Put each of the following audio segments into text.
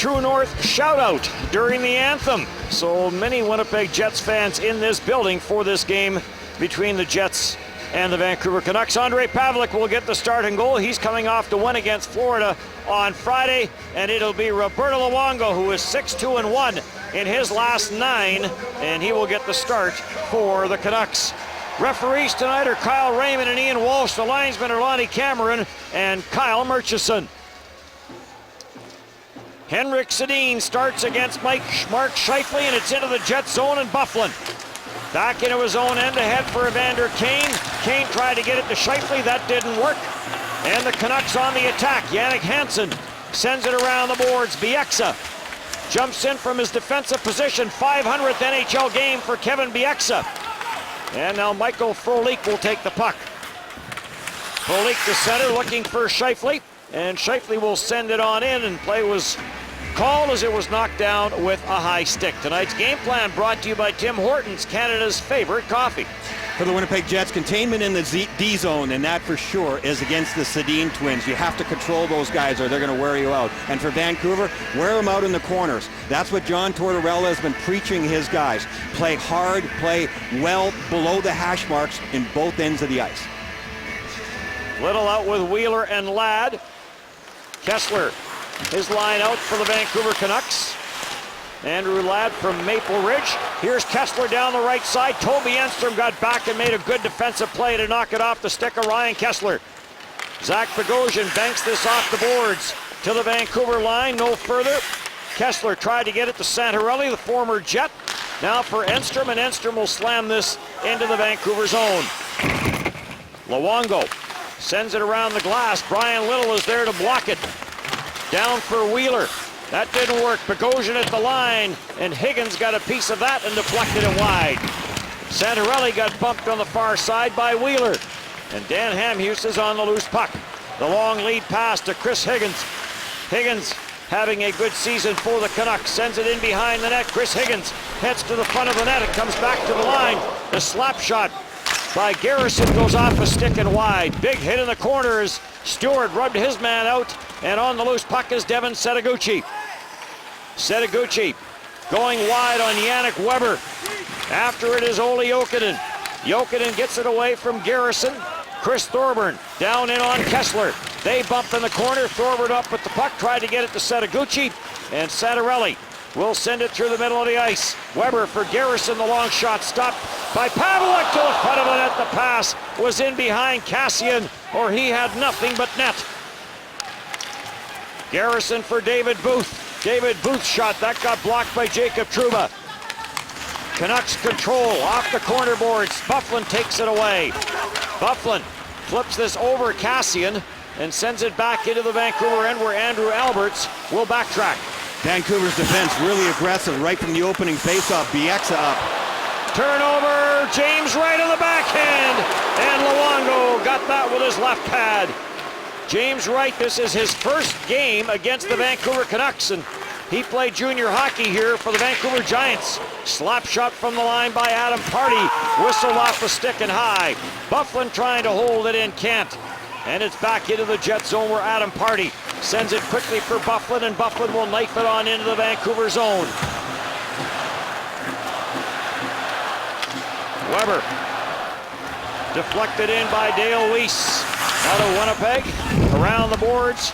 True North shout-out during the anthem. So many Winnipeg Jets fans in this building for this game between the Jets and the Vancouver Canucks. Andre Pavlik will get the starting goal. He's coming off the win against Florida on Friday, and it'll be Roberto Luongo, who is 6-2-1 in his last 9, and he will get the start for the Canucks. Referees tonight are Kyle Raymond and Ian Walsh. The linesmen are Lonnie Cameron and Kyle Murchison. Henrik Sedin starts against Mark Scheifele, and it's into the Jet zone, and Byfuglien back into his own end ahead for Evander Kane. Kane tried to get it to Scheifele. That didn't work. And the Canucks on the attack. Jannik Hansen sends it around the boards. Bieksa jumps in from his defensive position. 500th NHL game for Kevin Bieksa. And now Michael Frolik will take the puck. Frolik to center, looking for Scheifele. And Scheifele will send it on in, and play was called as it was knocked down with a high stick. Tonight's game plan brought to you by Tim Hortons, Canada's favorite coffee. For the Winnipeg Jets, containment in the D zone, and that for sure is against the Sedin twins. You have to control those guys or they're going to wear you out. And for Vancouver, wear them out in the corners. That's what John Tortorella has been preaching his guys. Play hard, play well below the hash marks in both ends of the ice. Little out with Wheeler and Ladd. Kessler, his line out for the Vancouver Canucks. Andrew Ladd from Maple Ridge. Here's Kessler down the right side. Toby Enstrom got back and made a good defensive play to knock it off the stick of Ryan Kessler. Zach Bogosian banks this off the boards to the Vancouver line, no further. Kessler tried to get it to Santorelli, the former Jet. Now for Enstrom, and Enstrom will slam this into the Vancouver zone. Luongo sends it around the glass. Brian Little is there to block it. Down for Wheeler. That didn't work. Bogosian at the line, and Higgins got a piece of that and deflected it wide. Santorelli got bumped on the far side by Wheeler, and Dan Hamhuis is on the loose puck. The long lead pass to Chris Higgins. Higgins having a good season for the Canucks. Sends it in behind the net. Chris Higgins heads to the front of the net. It comes back to the line. The slap shot by Garrison goes off a stick and wide. Big hit in the corner as Stewart rubbed his man out, and on the loose puck is Devin Setoguchi. Setoguchi going wide on Yannick Weber. After it is Olli Jokinen. Jokinen gets it away from Garrison. Chris Thorburn down in on Kessler. They bump in the corner. Thorburn up with the puck, tried to get it to Setoguchi, and Santorelli will send it through the middle of the ice. Weber for Garrison, the long shot stopped by Pavlik to the front of the net. The pass was in behind Kassian, or he had nothing but net. Garrison for David Booth. David Booth's shot, that got blocked by Jacob Trouba. Canucks control off the corner boards. Byfuglien takes it away. Byfuglien flips this over Kassian and sends it back into the Vancouver end, where Andrew Alberts will backtrack. Vancouver's defense really aggressive right from the opening faceoff. Bieksa up. Turnover, James Wright on the backhand, and Luongo got that with his left pad. James Wright, this is his first game against the Vancouver Canucks, and he played junior hockey here for the Vancouver Giants. Slap shot from the line by Adam Party, whistled off the stick and high. Byfuglien trying to hold it in, can't. And it's back into the Jet zone, where Adam Party sends it quickly for Byfuglien, and Byfuglien will knife it on into the Vancouver zone. Weber deflected in by Dale Weiss. Out of Winnipeg, around the boards,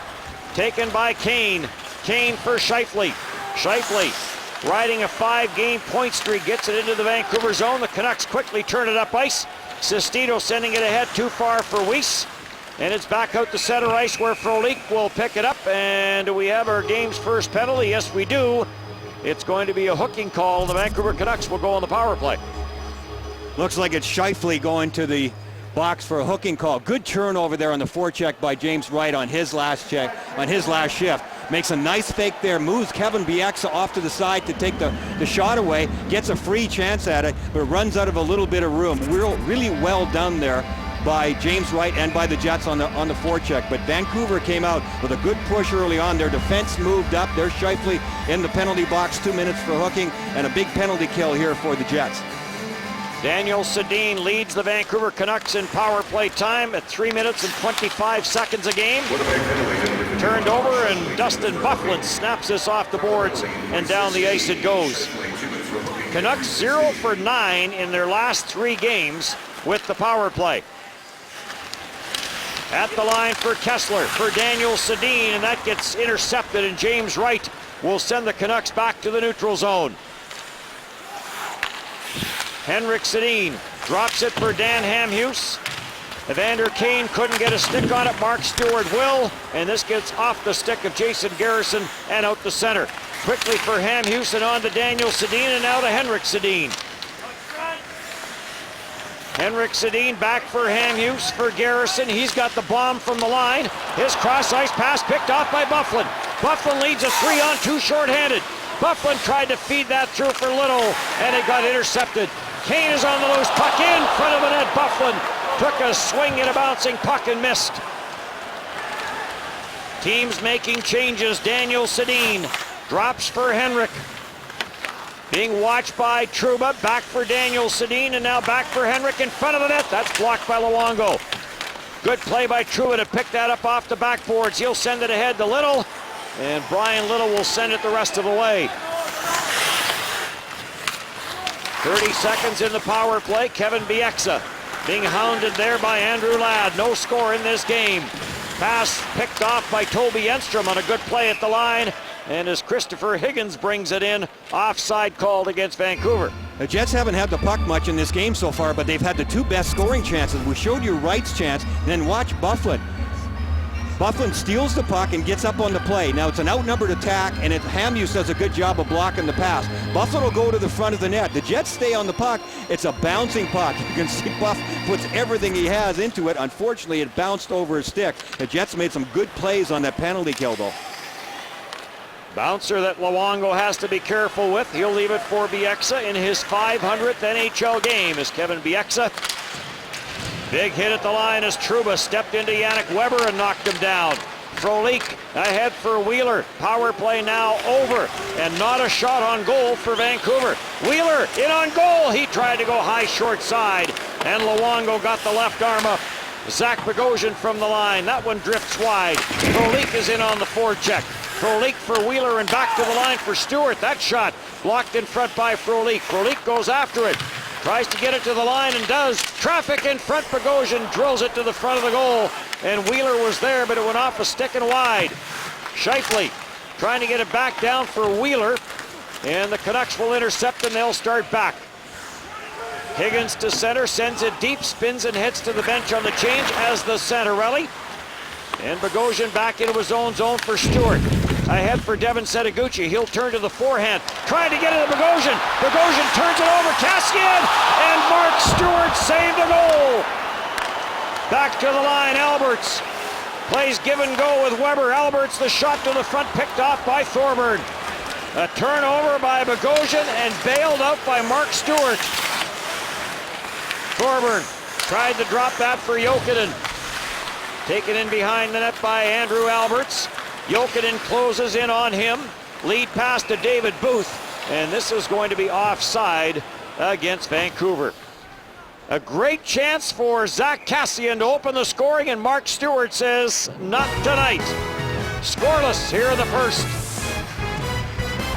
taken by Kane. Kane for Scheifele. Scheifele riding a 5-game point streak, gets it into the Vancouver zone. The Canucks quickly turn it up ice. Sestito sending it ahead, too far for Weiss. And it's back out to center ice, where Frolik will pick it up. And do we have our game's first penalty? Yes, we do. It's going to be a hooking call. The Vancouver Canucks will go on the power play. Looks like it's Scheifele going to the box for a hooking call. Good turnover there on the forecheck by James Wright on his last shift. Makes a nice fake there, moves Kevin Bieksa off to the side to take the shot away, gets a free chance at it, but runs out of a little bit of room. Really well done there by James Wright and by the Jets on the forecheck. But Vancouver came out with a good push early on. Their defense moved up. There's Scheifele in the penalty box, 2 minutes for hooking, and a big penalty kill here for the Jets. Daniel Sedin leads the Vancouver Canucks in power play time at 3 minutes and 25 seconds a game. turned over, and Dustin Byfuglien snaps this off the boards, and down the ice it goes. Canucks 0 for 9 in their last 3 games with the power play. At the line for Kessler, for Daniel Sedin, and that gets intercepted, and James Wright will send the Canucks back to the neutral zone. Henrik Sedin drops it for Dan Hamhuis. Evander Kane couldn't get a stick on it. Mark Stewart will, and this gets off the stick of Jason Garrison and out the center. Quickly for Hamhuis and on to Daniel Sedin, and now to Henrik Sedin. Henrik Sedin back for Hamhuis, for Garrison. He's got the bomb from the line. His cross-ice pass picked off by Byfuglien. Byfuglien leads a 3-on-2 shorthanded. Byfuglien tried to feed that through for Little, and it got intercepted. Kane is on the loose, puck in front of the net. Byfuglien took a swing at a bouncing puck and missed. Teams making changes. Daniel Sedin drops for Henrik. Being watched by Trouba, back for Daniel Sedin, and now back for Henrik in front of the net. That's blocked by Luongo. Good play by Trouba to pick that up off the backboards. He'll send it ahead to Little, and Brian Little will send it the rest of the way. 30 seconds in the power play. Kevin Bieksa being hounded there by Andrew Ladd. No score in this game. Pass picked off by Toby Enstrom on a good play at the line. And as Christopher Higgins brings it in, offside called against Vancouver. The Jets haven't had the puck much in this game so far, but they've had the 2 best scoring chances. We showed you Wright's chance, and then watch Byfuglien. Byfuglien steals the puck and gets up on the play. Now it's an outnumbered attack, and Hamhuis does a good job of blocking the pass. Byfuglien will go to the front of the net. The Jets stay on the puck. It's a bouncing puck. You can see Buff puts everything he has into it. Unfortunately, it bounced over his stick. The Jets made some good plays on that penalty kill, though. Bouncer that Luongo has to be careful with. He'll leave it for Bieksa in his 500th NHL game as Kevin Bieksa. Big hit at the line as Trouba stepped into Yannick Weber and knocked him down. Frolik ahead for Wheeler. Power play now over, and not a shot on goal for Vancouver. Wheeler in on goal. He tried to go high short side, and Luongo got the left arm up. Zach Bogosian from the line. That one drifts wide. Frolik is in on the forecheck. Frolik for Wheeler and back to the line for Stewart. That shot blocked in front by Frolik. Frolik goes after it. Tries to get it to the line and does. Traffic in front. Bogosian drills it to the front of the goal. And Wheeler was there, but it went off a stick and wide. Scheifele trying to get it back down for Wheeler. And the Canucks will intercept and they'll start back. Higgins to center, sends it deep, spins and hits to the bench on the change as the Santorelli. And Bogosian back into his own zone for Stewart. Ahead for Devin Setoguchi. He'll turn to the forehand. Trying to get it to Bogosian. Bogosian turns it over. Kassian and Mark Stewart saved the goal. Back to the line, Alberts. Plays give and go with Weber. Alberts, the shot to the front, picked off by Thorburn. A turnover by Bogosian and bailed out by Mark Stewart. Thorburn tried to drop that for Jokinen. Taken in behind the net by Andrew Alberts. Jokinen closes in on him. Lead pass to David Booth. And this is going to be offside against Vancouver. A great chance for Zach Kassian to open the scoring, and Mark Stewart says, not tonight. Scoreless here in the first.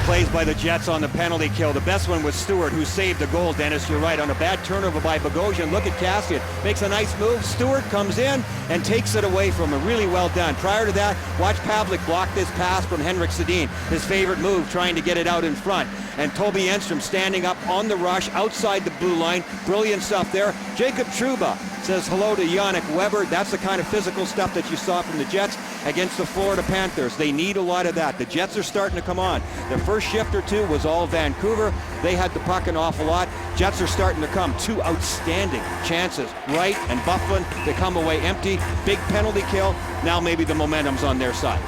Plays by the Jets on the penalty kill. The best one was Stewart, who saved the goal. Dennis, you're right. On a bad turnover by Bogosian. Look at Kassian. Makes a nice move. Stewart comes in and takes it away from him. Really well done. Prior to that, watch Pavlik block this pass from Henrik Sedin. His favorite move, trying to get it out in front. And Toby Enstrom standing up on the rush outside the blue line. Brilliant stuff there. Jacob Trouba says hello to Yannick Weber. That's the kind of physical stuff that you saw from the Jets against the Florida Panthers. They need a lot of that. The Jets are starting to come on. Their first shift or two was all Vancouver. They had the puck an awful lot. Jets are starting to come. 2 outstanding chances. Wright and Byfuglien, they come away empty. Big penalty kill. Now maybe the momentum's on their side.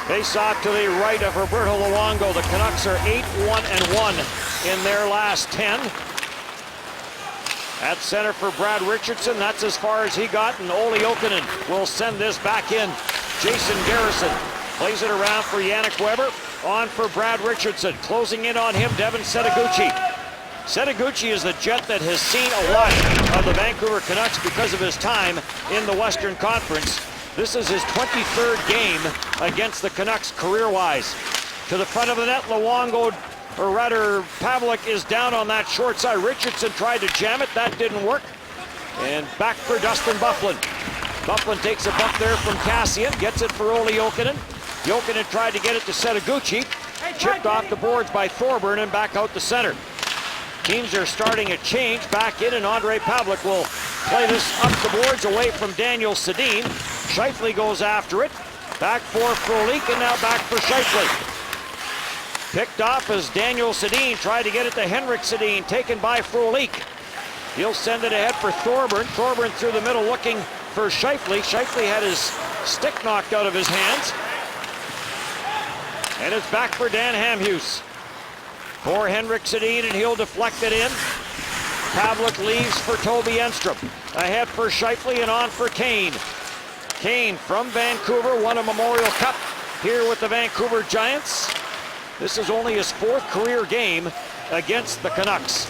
Face off to the right of Roberto Luongo. The Canucks are 8-1-1 in their last 10. At center for Brad Richardson. That's as far as he got, and Olli Jokinen will send this back in. Jason Garrison plays it around for Yannick Weber. On for Brad Richardson. Closing in on him, Devin Setoguchi. Setoguchi is the Jet that has seen a lot of the Vancouver Canucks because of his time in the Western Conference. This is his 23rd game against the Canucks career-wise. To the front of the net, Luongo, or rather Pavelec, is down on that short side. Richardson tried to jam it, that didn't work. And back for Dustin Byfuglien. Byfuglien takes a bump there from Kassian, gets it for Olli Jokinen. Jokinen tried to get it to Setoguchi, chipped off the boards by Thorburn and back out the center. Teams are starting a change back in, and Ondrej Pavelec will play this up the boards away from Daniel Sedin. Scheifele goes after it. Back for Frolik, and now back for Scheifele. Picked off as Daniel Sedin tried to get it to Henrik Sedin, taken by Frolik. He'll send it ahead for Thorburn. Thorburn through the middle looking for Scheifele. Scheifele had his stick knocked out of his hands. And it's back for Dan Hamhuis. For Henrik Sedin, and he'll deflect it in. Pavelec leaves for Toby Enstrom. Ahead for Scheifele and on for Kane. Kane from Vancouver won a Memorial Cup here with the Vancouver Giants. This is only his 4th career game against the Canucks.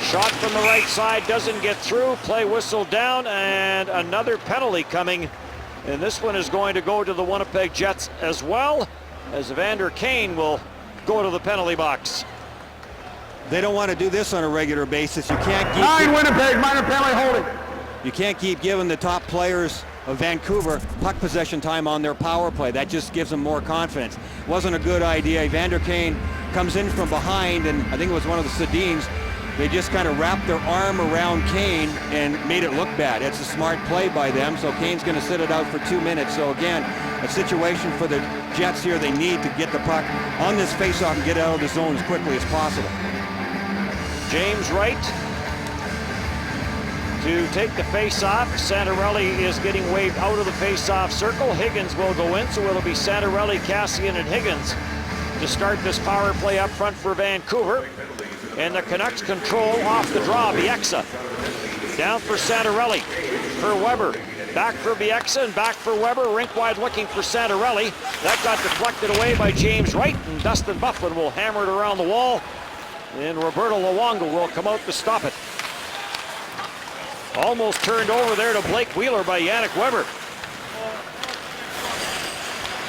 Shot from the right side doesn't get through. Play whistle down, and another penalty coming. And this one is going to go to the Winnipeg Jets as well, as Evander Kane will go to the penalty box. They don't want to do this on a regular basis. You can't keep 9 Winnipeg, minor penalty holding. You can't keep giving the top players of Vancouver puck possession time on their power play. That just gives them more confidence. Wasn't a good idea. Evander Kane comes in from behind, and I think it was one of the Sedins. They just kind of wrapped their arm around Kane and made it look bad. It's a smart play by them, so Kane's going to sit it out for 2 minutes. So again, a situation for the Jets here. They need to get the puck on this faceoff and get out of the zone as quickly as possible. James Wright to take the face-off. Santorelli is getting waved out of the face-off circle. Higgins will go in, so it'll be Santorelli, Kassian, and Higgins to start this power play up front for Vancouver. And the Canucks control off the draw. Bieksa down for Santorelli, for Weber. Back for Bieksa and back for Weber. Rink wide looking for Santorelli. That got deflected away by James Wright, and Dustin Byfuglien will hammer it around the wall. And Roberto Luongo will come out to stop it. Almost turned over there to Blake Wheeler by Yannick Weber.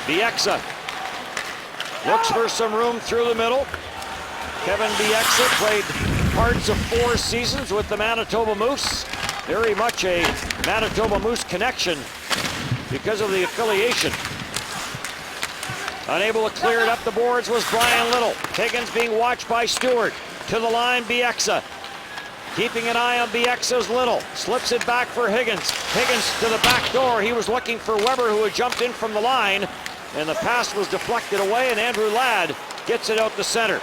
Bieksa looks for some room through the middle. Kevin Bieksa played parts of 4 seasons with the Manitoba Moose. Very much a Manitoba Moose connection because of the affiliation. Unable to clear it up the boards was Brian Little. Higgins being watched by Stewart. To the line, Bieksa. Keeping an eye on Bieksa's Little. Slips it back for Higgins. Higgins to the back door. He was looking for Weber, who had jumped in from the line. And the pass was deflected away, and Andrew Ladd gets it out the center.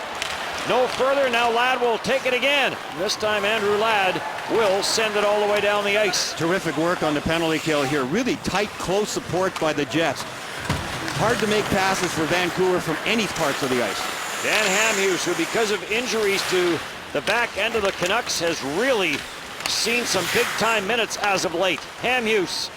No further, now Ladd will take it again. This time Andrew Ladd will send it all the way down the ice. Terrific work on the penalty kill here. Really tight, close support by the Jets. Hard to make passes for Vancouver from any parts of the ice. Dan Hamhuis, who because of injuries to the back end of the Canucks has really seen some big-time minutes as of late. Hamhuis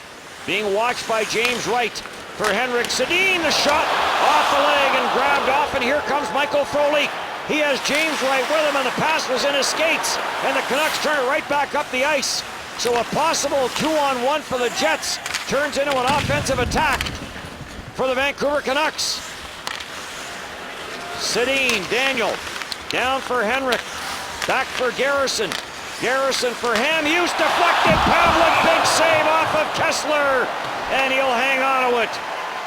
being watched by James Wright for Henrik Sedin. The shot off the leg and grabbed off, and here comes Michael Frolik. He has James Wright with him, and the pass was in his skates, and the Canucks turn it right back up the ice. So a possible 2-on-1 for the Jets turns into an offensive attack for the Vancouver Canucks. Sedin, Daniel, down for Henrik, back for Garrison. Garrison for Hamhuis, deflected. Pavelec, big save off of Kessler, and he'll hang on to it.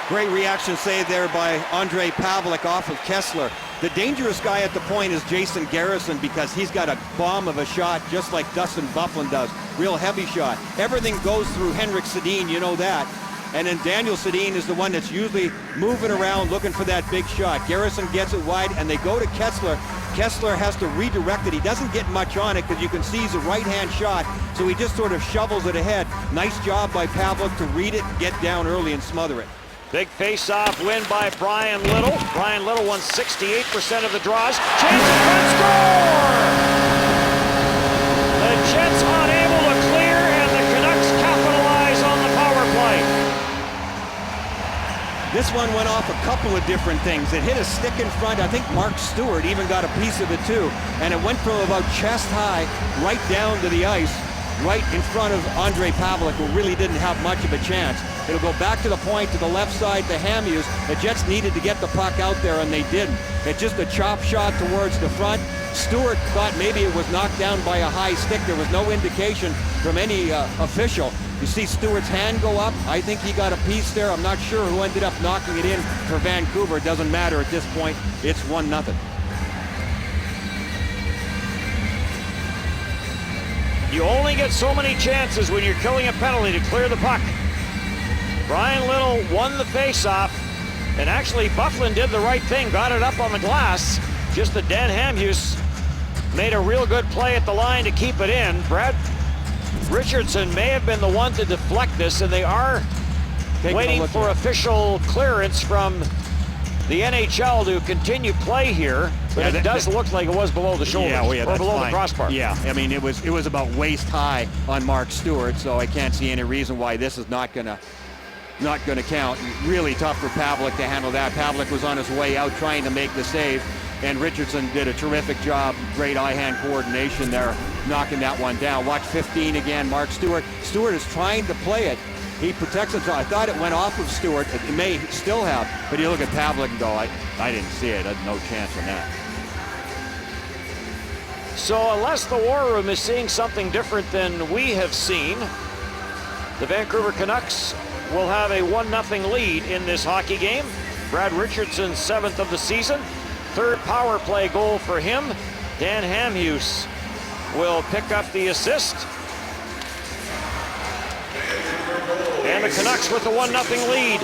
Great reaction save there by Ondrej Pavelec off of Kessler. The dangerous guy at the point is Jason Garrison because he's got a bomb of a shot just like Dustin Byfuglien does. Real heavy shot. Everything goes through Henrik Sedin, you know that. And then Daniel Sedin is the one that's usually moving around looking for that big shot. Garrison gets it wide and they go to Kessler. Kessler has to redirect it. He doesn't get much on it because you can see he's a right-hand shot, so he just sort of shovels it ahead. Nice job by Pavelec to read it, get down early and smother it. Big face-off win by Brian Little. Brian Little won 68% of the draws. Chance in front, score! The Jets unable to clear, and the Canucks capitalize on the power play. This one went off a couple of different things. It hit a stick in front. I think Mark Stewart even got a piece of it too. And it went from about chest high right down to the ice. right in front of Andre Pavlik, who really didn't have much of a chance. It'll go back to the point to the left side to Hamhuis. The Jets needed to get the puck out there, and they didn't. It's just a chop shot towards the front. Stewart thought maybe it was knocked down by a high stick. There was no indication from any official. You see Stewart's hand go up. I think he got a piece there. I'm not sure who ended up knocking it in for Vancouver. It doesn't matter at this point. It's 1-0. You only get so many chances when you're killing a penalty to clear the puck. Brian Little won the faceoff, and actually Byfuglien did the right thing, got it up on the glass. Just that Dan Hamhuis made a real good play at the line to keep it in. Brad Richardson may have been the one to deflect this, and they are waiting for official clearance from the NHL to continue play here. But it does look like it was below the shoulders, or below the crossbar. Yeah, I mean, it was about waist high on Mark Stewart, so I can't see any reason why this is not gonna count. Really tough for Pavlik to handle that. Pavlik was on his way out trying to make the save, and Richardson did a terrific job. Great eye-hand coordination there, knocking that one down. Watch 15 again, Mark Stewart. Stewart is trying to play it. He protects it. I thought it went off of Stewart. It may still have, but you look at Pavlik and go, I didn't see it. I had no chance on that. So unless the War Room is seeing something different than we have seen, the Vancouver Canucks will have a 1-0 lead in this hockey game. Brad Richardson's 7th of the season. 3rd power play goal for him. Dan Hamhuis will pick up the assist. And the Canucks with the 1-0 lead.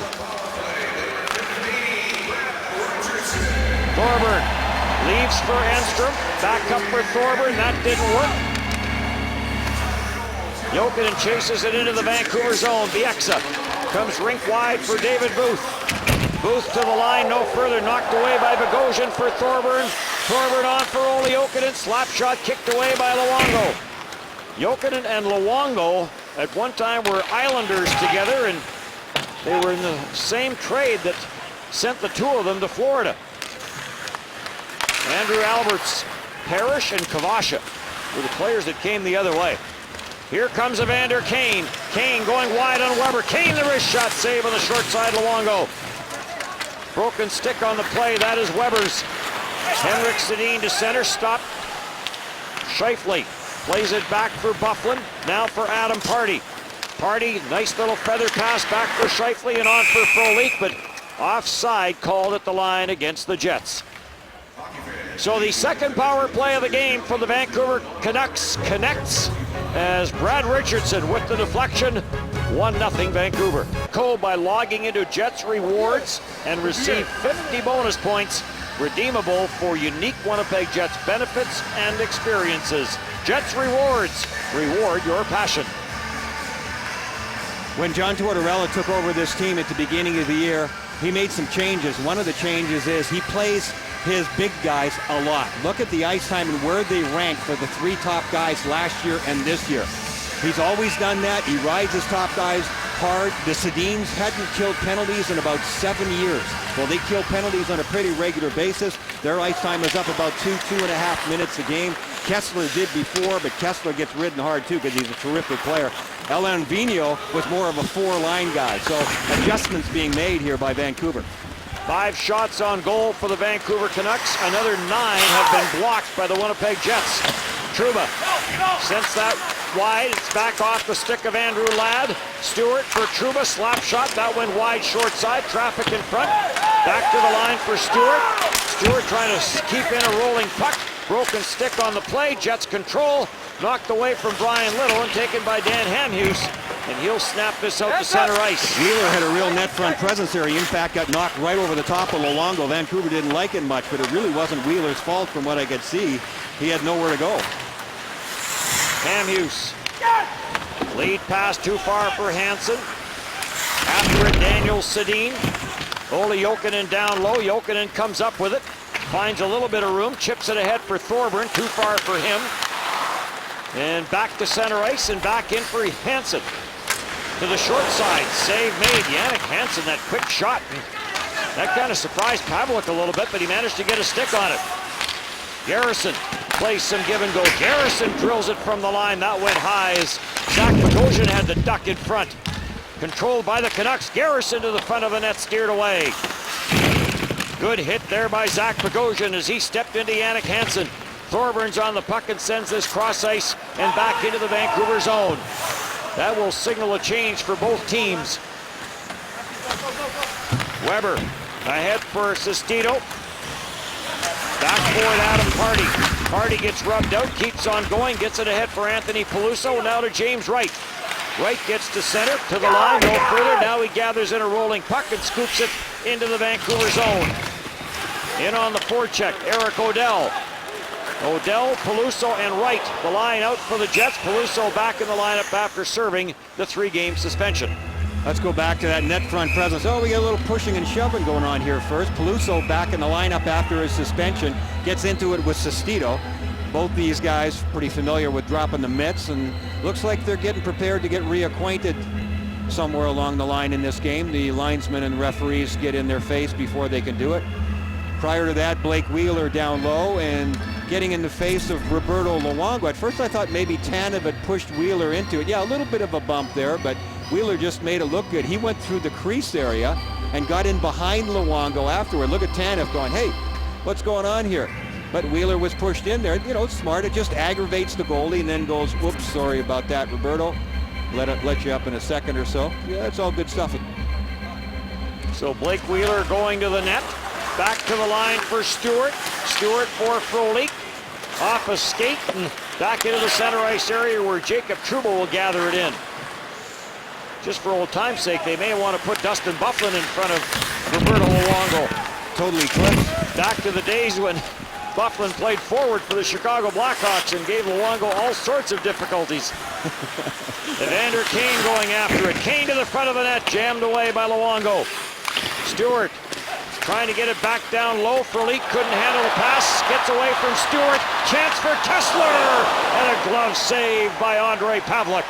Thorburn leaves for Enstrom. Back up for Thorburn. That didn't work. Jokinen chases it into the Vancouver zone. Bieksa comes rink wide for David Booth. Booth to the line, no further. Knocked away by Bogosian for Thorburn. Thorburn on for Olli Jokinen. Slap shot kicked away by Luongo. Jokinen and Luongo at one time were Islanders together, and they were in the same trade that sent the two of them to Florida. Andrew Alberts, Parrish, and Kavasha were the players that came the other way. Here comes Evander Kane. Kane going wide on Weber. Kane the wrist shot save on the short side, Luongo. Broken stick on the play, that is Weber's. Henrik Sedin to center, stopped. Scheifele plays it back for Byfuglien, now for Adam Pardy. Pardy, nice little feather pass back for Scheifele and on for Frolik, but offside called at the line against the Jets. So the second power play of the game for the Vancouver Canucks connects as Brad Richardson with the deflection. 1-0 Vancouver. Go by logging into Jets Rewards and receive 50 bonus points redeemable for unique Winnipeg Jets benefits and experiences. Jets Rewards. Reward your passion. When John Tortorella took over this team at the beginning of the year, he made some changes. One of the changes is he plays his big guys a lot. Look at the ice time and where they rank for the 3 top guys last year and this year. He's always done that. He rides his top guys hard. The Sedins hadn't killed penalties in about 7 years. Well, they kill penalties on a pretty regular basis. Their ice time is up about 2.5 minutes a game. Kessler did before, but Kessler gets ridden hard too because he's a terrific player. Alain Vigneault was more of a 4-line guy, so adjustments being made here by Vancouver. 5 shots on goal for the Vancouver Canucks. Another 9 have been blocked by the Winnipeg Jets. Trouba sends that wide. It's back off the stick of Andrew Ladd. Stewart for Trouba. Slap shot. That went wide short side. Traffic in front. Back to the line for Stewart. Stewart trying to keep in a rolling puck. Broken stick on the play. Jets control. Knocked away from Brian Little and taken by Dan Hamhuis. And he'll snap this out to center ice. Wheeler had a real net front presence there. He in fact got knocked right over the top of Luongo. Vancouver didn't like it much, but it really wasn't Wheeler's fault from what I could see. He had nowhere to go. Hamhuis. Lead pass too far for Hansen. After it, Daniel Sedin. Olli Jokinen down low. Jokinen comes up with it. Finds a little bit of room. Chips it ahead for Thorburn. Too far for him. And back to center ice and back in for Hansen. To the short side. Save made. Jannik Hansen, that quick shot. That kind of surprised Pavlik a little bit, but he managed to get a stick on it. Garrison Play some give and go. Garrison drills it from the line. That went high as Zach Bogosian had to duck in front. Controlled by the Canucks. Garrison to the front of the net, steered away. Good hit there by Zach Bogosian as he stepped into Jannik Hansen. Thorburns on the puck and sends this cross ice and back into the Vancouver zone. That will signal a change for both teams. Weber ahead for Sestito. Back forward Adam Pardy. Pardy gets rubbed out, keeps on going, gets it ahead for Anthony Peluso. Now to James Wright. Wright gets to center, to the line, no further. Now he gathers in a rolling puck and scoops it into the Vancouver zone. In on the forecheck, Eric Odell. Odell, Peluso, and Wright. The line out for the Jets. Peluso back in the lineup after serving the 3-game suspension. Let's go back to that net front presence. Oh, we got a little pushing and shoving going on here first. Peluso back in the lineup after his suspension. Gets into it with Sestito. Both these guys pretty familiar with dropping the mitts, and looks like they're getting prepared to get reacquainted somewhere along the line in this game. The linesmen and referees get in their face before they can do it. Prior to that, Blake Wheeler down low and getting in the face of Roberto Luongo. At first I thought maybe Tanev had pushed Wheeler into it. Yeah, a little bit of a bump there, but Wheeler just made it look good. He went through the crease area and got in behind Luongo afterward. Look at Tanev going, hey, what's going on here? But Wheeler was pushed in there. You know, it's smart. It just aggravates the goalie and then goes, whoops, sorry about that, Roberto. Let you up in a second or so. Yeah, it's all good stuff. So Blake Wheeler going to the net. Back to the line for Stewart. Stewart for Frolik. Off a skate and back into the center ice area where Jacob Trouba will gather it in. Just for old time's sake, they may want to put Dustin Byfuglien in front of Roberto Luongo. Totally clipped. Back to the days when Byfuglien played forward for the Chicago Blackhawks and gave Luongo all sorts of difficulties. Evander Kane going after it. Kane to the front of the net, jammed away by Luongo. Stewart trying to get it back down low. Frolik couldn't handle the pass. Gets away from Stewart. Chance for Kessler. And a glove save by Ondrej Pavelec.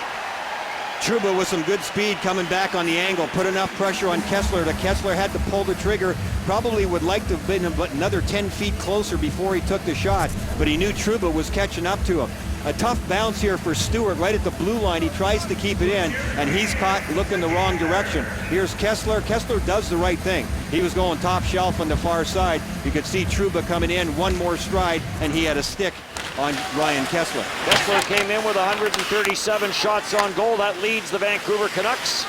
Trouba with some good speed coming back on the angle. Put enough pressure on Kessler that Kessler had to pull the trigger. Probably would like to have been another 10 feet closer before he took the shot. But he knew Trouba was catching up to him. A tough bounce here for Stewart right at the blue line. He tries to keep it in, and he's caught looking the wrong direction. Here's Kessler. Kessler does the right thing. He was going top shelf on the far side. You could see Trouba coming in, one more stride, and he had a stick on Ryan Kessler. Kessler came in with 137 shots on goal. That leads the Vancouver Canucks.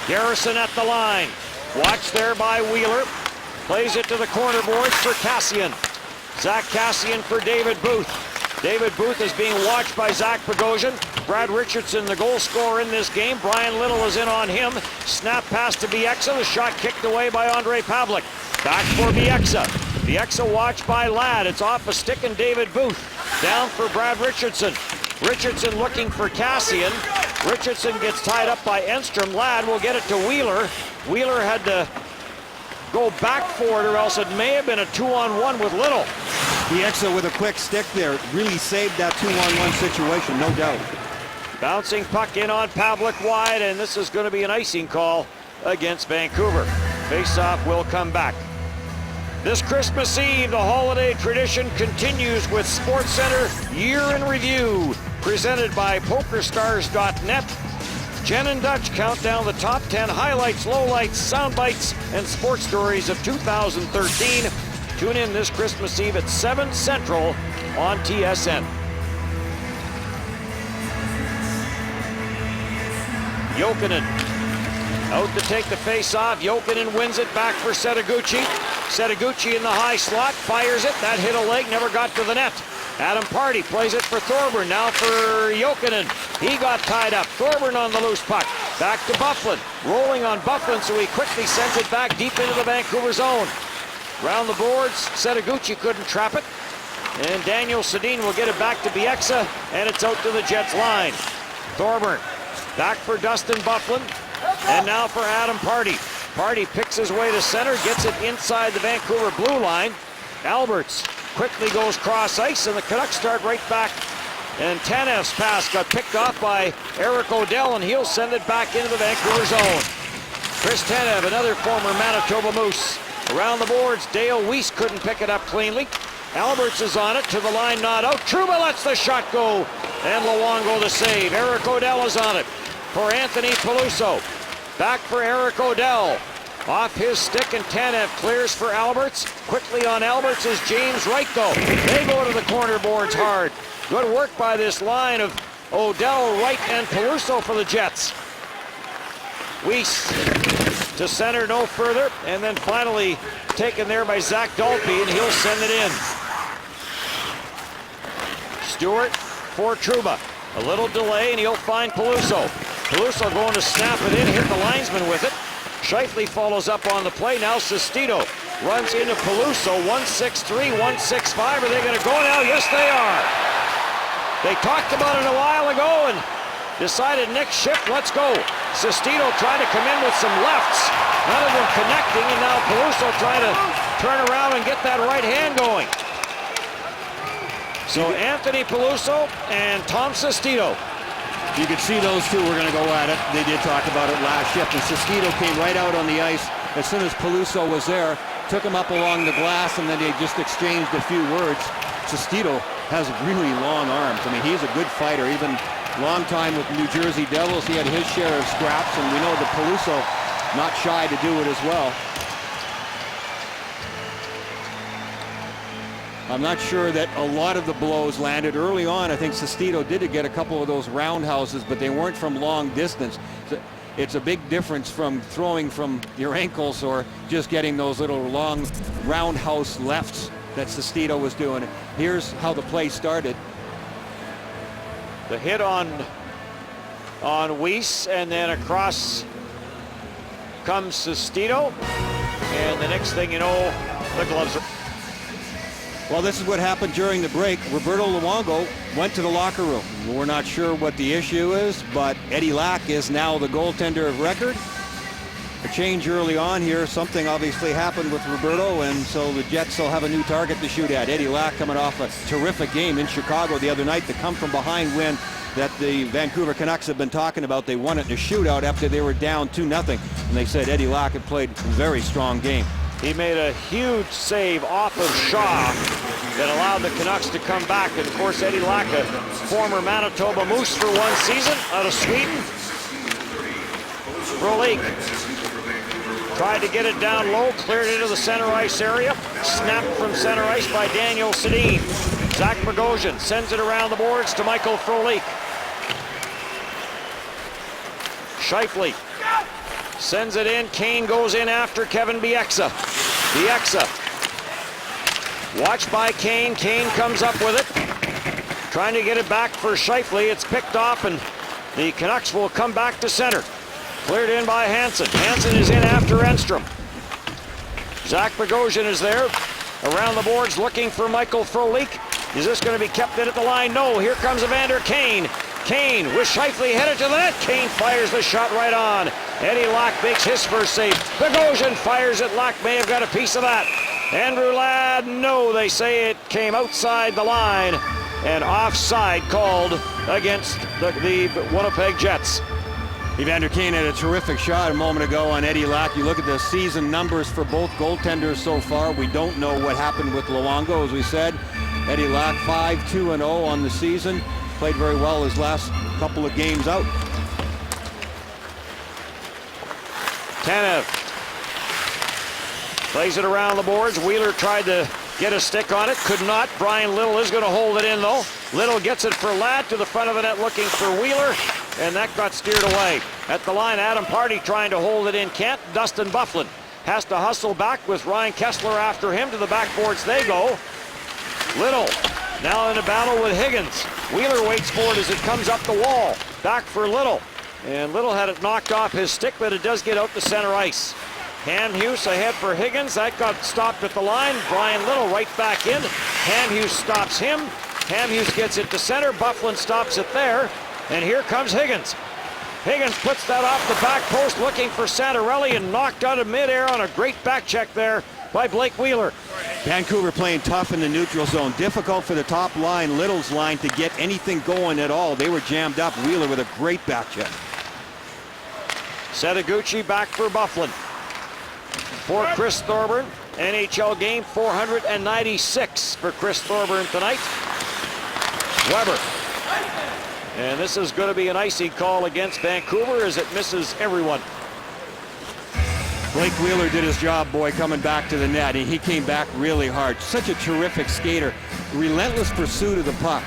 Garrison at the line. Watched there by Wheeler. Plays it to the corner boards for Kassian. Zach Kassian for David Booth. David Booth is being watched by Zach Bogosian. Brad Richardson, the goal scorer in this game. Brian Little is in on him. Snap pass to Bieksa. The shot kicked away by Ondrej Pavelec. Back for Bieksa. Bieksa watched by Ladd. It's off a stick and David Booth. Down for Brad Richardson. Richardson looking for Kassian. Richardson gets tied up by Enstrom. Ladd will get it to Wheeler. Wheeler had to go back for it, or else it may have been a 2-on-1 with Little. Bieksa with a quick stick there really saved that 2-on-1 situation, no doubt. Bouncing puck in on Pavelec wide, and this is going to be an icing call against Vancouver. Face-off will come back. This Christmas Eve, the holiday tradition continues with SportsCenter Year in Review, presented by PokerStars.net. Jen and Dutch count down the top 10 highlights, lowlights, sound bites, and sports stories of 2013. Tune in this Christmas Eve at 7 Central on TSN. Jokinen out to take the face-off. Jokinen wins it back for Setoguchi. Setoguchi in the high slot, fires it. That hit a leg, never got to the net. Adam Pardy plays it for Thorburn, now for Jokinen. He got tied up. Thorburn on the loose puck. Back to Byfuglien. Rolling on Byfuglien, so he quickly sends it back deep into the Vancouver zone. Round the boards, Setoguchi couldn't trap it. And Daniel Sedin will get it back to Bieksa, and it's out to the Jets line. Thorburn back for Dustin Byfuglien, and now for Adam Pardy. Pardy picks his way to center, gets it inside the Vancouver blue line. Alberts quickly goes cross ice, and the Canucks start right back. And Tanev's pass got picked off by Eric Odell, and he'll send it back into the Vancouver zone. Chris Tanev, another former Manitoba Moose. Around the boards, Dale Weiss couldn't pick it up cleanly. Alberts is on it, to the line, not out. Trouba lets the shot go, and Luongo the save. Eric O'Dell is on it for Anthony Peluso. Back for Eric O'Dell. Off his stick, and Tanev clears for Alberts. Quickly on Alberts is James Wright, though. They go to the corner boards hard. Good work by this line of O'Dell, Wright, and Peluso for the Jets. Weiss to center, no further, and then finally taken there by Zach Dalpe, and he'll send it in. Stewart for Trouba. A little delay, and he'll find Peluso. Peluso going to snap it in, hit the linesman with it. Scheifele follows up on the play. Now Sestito runs into Peluso. 1-6-3, 1-6-5. Are they going to go now? Yes, they are. They talked about it a while ago and decided next shift, let's go. Sestito trying to come in with some lefts. None of them connecting, and now Peluso trying to turn around and get that right hand going. So Anthony Peluso and Tom Sestito. You could see those two were going to go at it. They did talk about it last shift, and Sestito came right out on the ice as soon as Peluso was there, took him up along the glass, and then they just exchanged a few words. Sestito has really long arms. I mean, he's a good fighter. Even long time with New Jersey Devils, he had his share of scraps, and we know that Peluso not shy to do it as well. I'm not sure that a lot of the blows landed early on. I think Sestito did get a couple of those roundhouses, but they weren't from long distance. It's a big difference from throwing from your ankles or just getting those little long roundhouse lefts that Sestito was doing. Here's how the play started. The hit on Weiss, and then across comes Sestito, and the next thing you know, the gloves are... Well, this is what happened during the break. Roberto Luongo went to the locker room. We're not sure what the issue is, but Eddie Lack is now the goaltender of record. A change early on here. Something obviously happened with Roberto, and so the Jets will have a new target to shoot at. Eddie Lack coming off a terrific game in Chicago the other night. The come-from-behind win that the Vancouver Canucks have been talking about. They won it in a shootout after they were down 2-0, and they said Eddie Lack had played a very strong game. He made a huge save off of Shaw that allowed the Canucks to come back. And of course, Eddie Lack, a former Manitoba Moose for one season out of Sweden. Frolik tried to get it down low, cleared into the center ice area. Snapped from center ice by Daniel Sedin. Zach Bogosian sends it around the boards to Michael Frolik. Scheifele sends it in. Kane goes in after Kevin Bieksa. Bieksa watched by Kane. Kane comes up with it. Trying to get it back for Scheifele. It's picked off, and the Canucks will come back to center. Cleared in by Hansen. Hansen is in after Enstrom. Zach Bogosian is there. Around the boards looking for Michael Frolik. Is this going to be kept in at the line? No. Here comes Evander Kane. Kane with Scheifele headed to the net. Kane fires the shot right on. Eddie Lack makes his first save. Bogosian fires it. Lack may have got a piece of that. Andrew Ladd, no, they say it came outside the line, and offside called against the Winnipeg Jets. Evander Kane had a terrific shot a moment ago on Eddie Lack. You look at the season numbers for both goaltenders so far. We don't know what happened with Luongo, as we said. Eddie Lack 5-2-0 on the season. Played very well his last couple of games out. Tanev plays it around the boards. Wheeler tried to get a stick on it, could not. Brian Little is going to hold it in, though. Little gets it for Ladd to the front of the net looking for Wheeler, and that got steered away. At the line, Adam Party trying to hold it in. Can't. Dustin Byfuglien has to hustle back with Ryan Kessler after him. To the backboards they go. Little now in a battle with Higgins. Wheeler waits for it as it comes up the wall. Back for Little. And Little had it knocked off his stick, but it does get out to center ice. Hamhuis ahead for Higgins. That got stopped at the line. Brian Little right back in. Hamhuis stops him. Hamhuis gets it to center. Byfuglien stops it there. And here comes Higgins. Higgins puts that off the back post looking for Santorelli and knocked out of midair on a great back check there by Blake Wheeler. Vancouver playing tough in the neutral zone. Difficult for the top line, Little's line, to get anything going at all. They were jammed up. Wheeler with a great back check. Setaguchi back for Byfuglien. for Chris Thorburn. NHL game 496 for Chris Thorburn tonight. Weber. And this is going to be an icy call against Vancouver as it misses everyone. Blake Wheeler did his job, boy, coming back to the net. He came back really hard. Such a terrific skater. Relentless pursuit of the puck.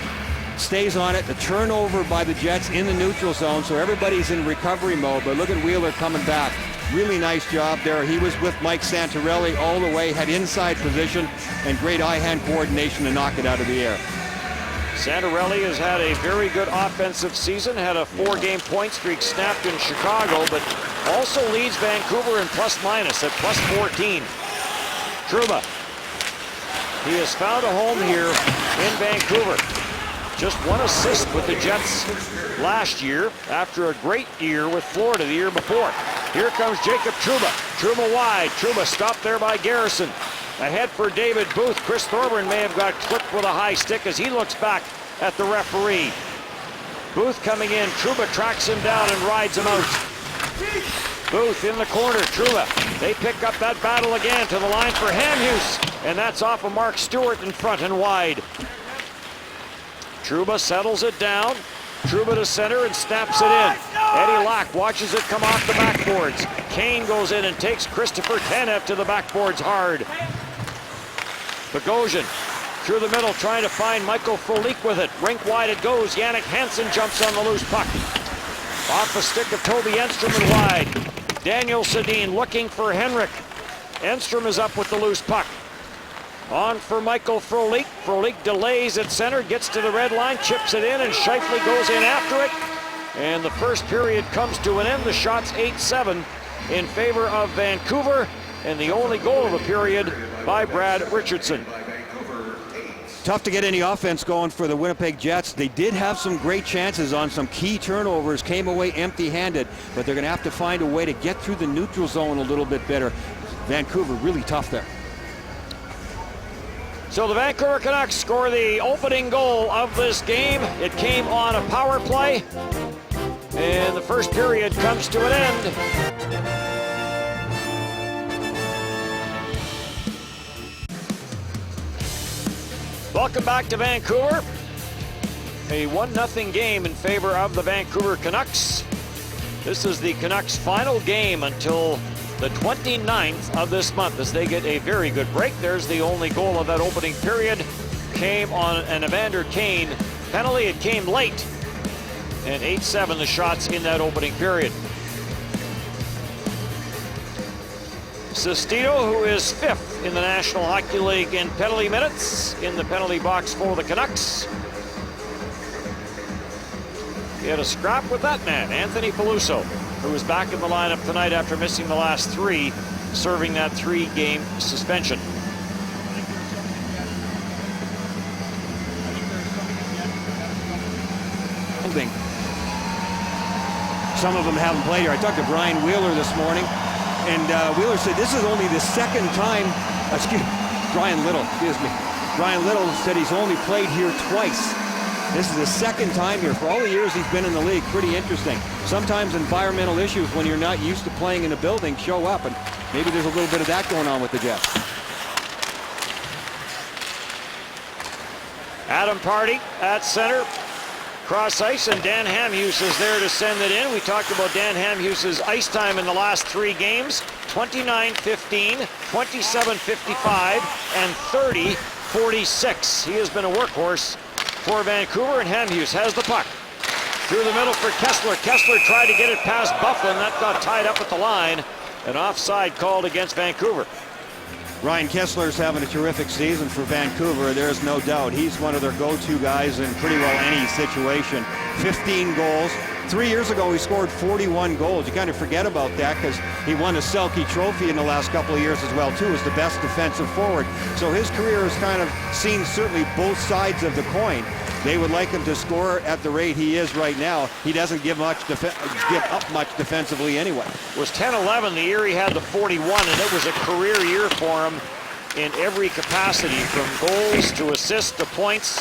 Stays on it. The turnover by the Jets in the neutral zone, so everybody's in recovery mode. But look at Wheeler coming back. Really nice job there. He was with Mike Santorelli all the way, had inside position, and great eye-hand coordination to knock it out of the air. Santorelli has had a very good offensive season, had a 4-game point streak snapped in Chicago, but also leads Vancouver in plus-minus at plus 14. Trouba. He has found a home here in Vancouver. Just 1 assist with the Jets last year after a great year with Florida the year before. Here comes Jacob Trouba. Trouba wide. Trouba stopped there by Garrison. Ahead for David Booth. Chris Thorburn may have got clipped with a high stick as he looks back at the referee. Booth coming in. Trouba tracks him down and rides him out. Booth in the corner. Trouba. They pick up that battle again to the line for Hamhuis. And that's off of Mark Stewart in front and wide. Trouba settles it down. Trouba to center and snaps it in. Eddie Lack watches it come off the backboards. Kane goes in and takes Christopher Tanev to the backboards hard. Bogosian through the middle trying to find Michael Frolik with it. Rink wide it goes. Jannik Hansen jumps on the loose puck. Off the stick of Toby Enstrom and wide. Daniel Sedin looking for Henrik. Enstrom is up with the loose puck. On for Michael Frolik. Frolik delays at center, gets to the red line, chips it in, and Scheifele goes in after it. And the first period comes to an end. The shot's 8-7 in favor of Vancouver, and the only goal of the period by Brad Richardson. Tough to get any offense going for the Winnipeg Jets. They did have some great chances on some key turnovers, came away empty-handed, but they're going to have to find a way to get through the neutral zone a little bit better. Vancouver really tough there. So the Vancouver Canucks score the opening goal of this game. It came on a power play, and the first period comes to an end. Welcome back to Vancouver. A 1-0 game in favor of the Vancouver Canucks. This is the Canucks' final game until the 29th of this month as they get a very good break. There's the only goal of that opening period. Came on an Evander Kane penalty. It came late. And 8-7 the shots in that opening period. Sestito, who is 5th in the National Hockey League in penalty minutes, in the penalty box for the Canucks. He had a scrap with that man, Anthony Peluso, who is back in the lineup tonight after missing the last 3, serving that 3-game suspension. Some of them haven't played here. I talked to Brian Wheeler this morning, and Wheeler said this is only the second time, Brian Little said he's only played here twice. This is the second time here. For all the years he's been in the league, pretty interesting. Sometimes environmental issues when you're not used to playing in a building show up, and maybe there's a little bit of that going on with the Jets. Adam Pardy at center. Cross ice, and Dan Hamhuis is there to send it in. We talked about Dan Hamhuis's ice time in the last 3 games. 29-15, 27-55, and 30-46. He has been a workhorse for Vancouver, and Hamhuis has the puck. Through the middle for Kessler. Kessler tried to get it past Byfuglien. That got tied up at the line. An offside called against Vancouver. Ryan Kessler's having a terrific season for Vancouver. There's no doubt. He's one of their go-to guys in pretty well any situation. 15 goals. 3 years ago, he scored 41 goals. You kind of forget about that because he won a Selke Trophy in the last couple of years as well, too, as the best defensive forward. So his career has kind of seen certainly both sides of the coin. They would like him to score at the rate he is right now. He doesn't give up much defensively anyway. It was 10-11 the year he had the 41, and it was a career year for him in every capacity, from goals to assists to points.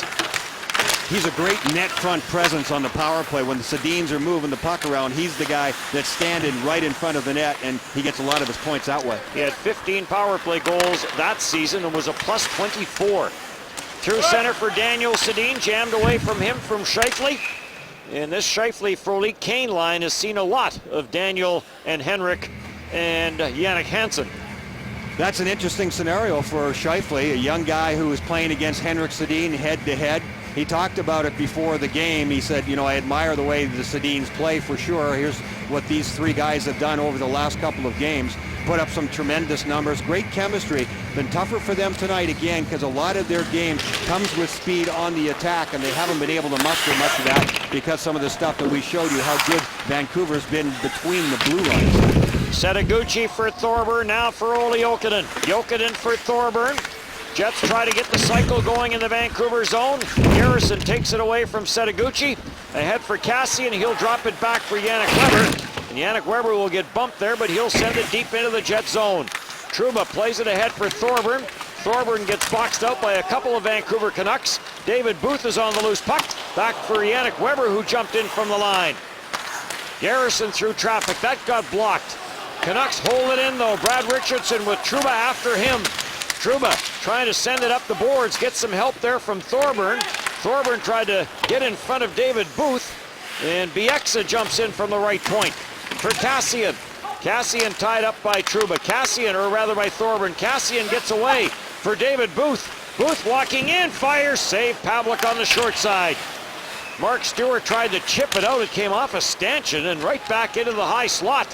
he's a great net front presence on the power play. When the Sedins are moving the puck around, he's the guy that's standing right in front of the net, and he gets a lot of his points that way. He had 15 power play goals that season and was a plus 24. Through center for Daniel Sedin, jammed away from him from Scheifele. And this Scheifele-Frolik-Kane line has seen a lot of Daniel and Henrik and Jannik Hansen. That's an interesting scenario for Scheifele, a young guy who was playing against Henrik Sedin head-to-head. He talked about it before the game. He said, you know, I admire the way the Sedins play for sure. Here's what these three guys have done over the last couple of games. Put up some tremendous numbers, great chemistry. Been tougher for them tonight again because a lot of their game comes with speed on the attack, and they haven't been able to muster much of that because some of the stuff that we showed you, how good Vancouver's been between the blue lines. Setoguchi for Thorburn, now for Olli Jokinen. Jokinen for Thorburn. Jets try to get the cycle going in the Vancouver zone. Garrison takes it away from Setoguchi. Ahead for Cassian, he'll drop it back for Yannick Weber. And Yannick Weber will get bumped there, but he'll send it deep into the Jet zone. Trouba plays it ahead for Thorburn. Thorburn gets boxed out by a couple of Vancouver Canucks. David Booth is on the loose puck. Back for Yannick Weber, who jumped in from the line. Garrison through traffic, that got blocked. Canucks hold it in though. Brad Richardson with Trouba after him. Trouba trying to send it up the boards, get some help there from Thorburn. Thorburn tried to get in front of David Booth, and Bieksa jumps in from the right point for Cassian. Cassian tied up by Trouba. Or rather by Thorburn. Cassian gets away for David Booth. Booth walking in, fires, save Pavlik on the short side. Mark Stewart tried to chip it out. It came off a stanchion and right back into the high slot.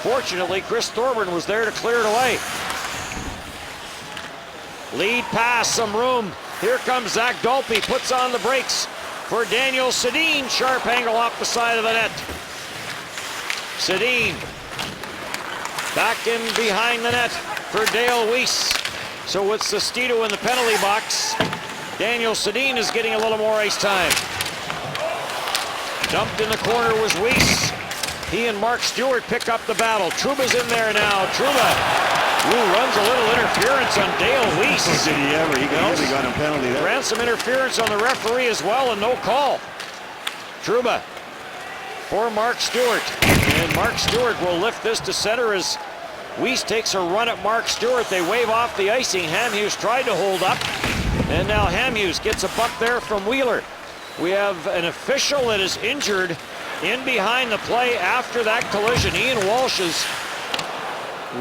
Fortunately, Chris Thorburn was there to clear it away. Lead pass, some room. Here comes Zach Dolpe, puts on the brakes for Daniel Sedin. Sharp angle off the side of the net. Sedin back in behind the net for Dale Weiss. So with Sestito in the penalty box, Daniel Sedin is getting a little more ice time. Dumped in the corner was Weiss. He and Mark Stewart pick up the battle. Trouba's in there now. Trouba runs a little interference on Dale Weiss. Did he ever? He got a penalty there. Ran some interference on the referee as well, and no call. Trouba for Mark Stewart. And Mark Stewart will lift this to center as Weiss takes a run at Mark Stewart. They wave off the icing. Hamhuis tried to hold up. And now Hamhuis gets a buck there from Wheeler. We have an official that is injured in behind the play after that collision. Ian Walsh is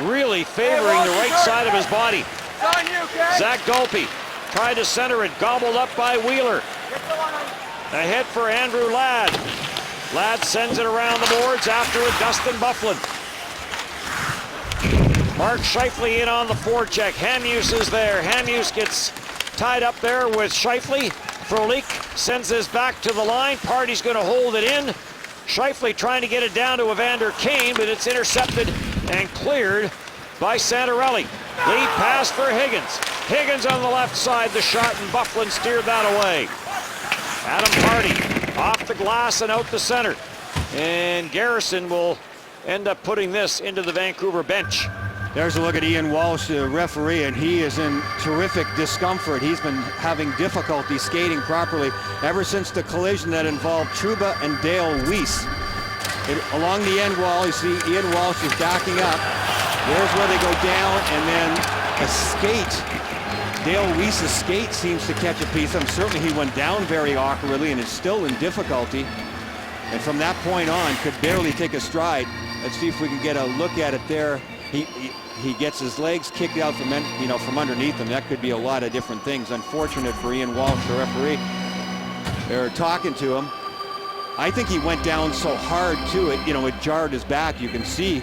really favoring the right side of his body. Zach Dolpe tried to center it, gobbled up by Wheeler. Ahead for Andrew Ladd. Ladd sends it around the boards, after it Dustin Byfuglien. Mark Scheifele in on the forecheck. Hamhuis is there. Hamhuis gets tied up there with Scheifele. Frolik sends this back to the line. Party's going to hold it in. Scheifele trying to get it down to Evander Kane, but it's intercepted and cleared by Santorelli. Lead pass for Higgins. Higgins on the left side, the shot, and Byfuglien steered that away. Adam Party off the glass and out the center. And Garrison will end up putting this into the Vancouver bench. There's a look at Ian Walsh, the referee, and he is in terrific discomfort. He's been having difficulty skating properly ever since the collision that involved Trouba and Dale Weiss. Along the end wall, you see Ian Walsh is backing up. There's where they go down, and then a skate. Dale Weiss's skate seems to catch a piece of him. Certainly he went down very awkwardly and is still in difficulty. And from that point on, could barely take a stride. Let's see if we can get a look at it there. He gets his legs kicked out from underneath him. That could be a lot of different things. Unfortunate for Ian Walsh, the referee. They're talking to him. I think he went down so hard to it, it jarred his back. You can see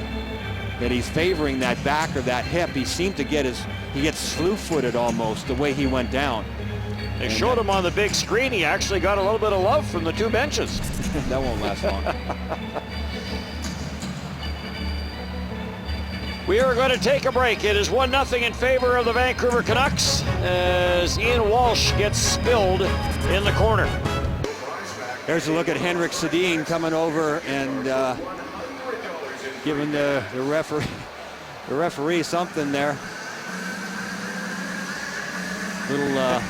that he's favoring that back or that hip. He seemed to he gets slew-footed almost the way he went down. They showed him on the big screen. He actually got a little bit of love from the two benches. That won't last long. We are going to take a break. It is 1-0 in favor of the Vancouver Canucks as Ian Walsh gets spilled in the corner. There's a look at Henrik Sedin coming over and giving the referee something there. Little,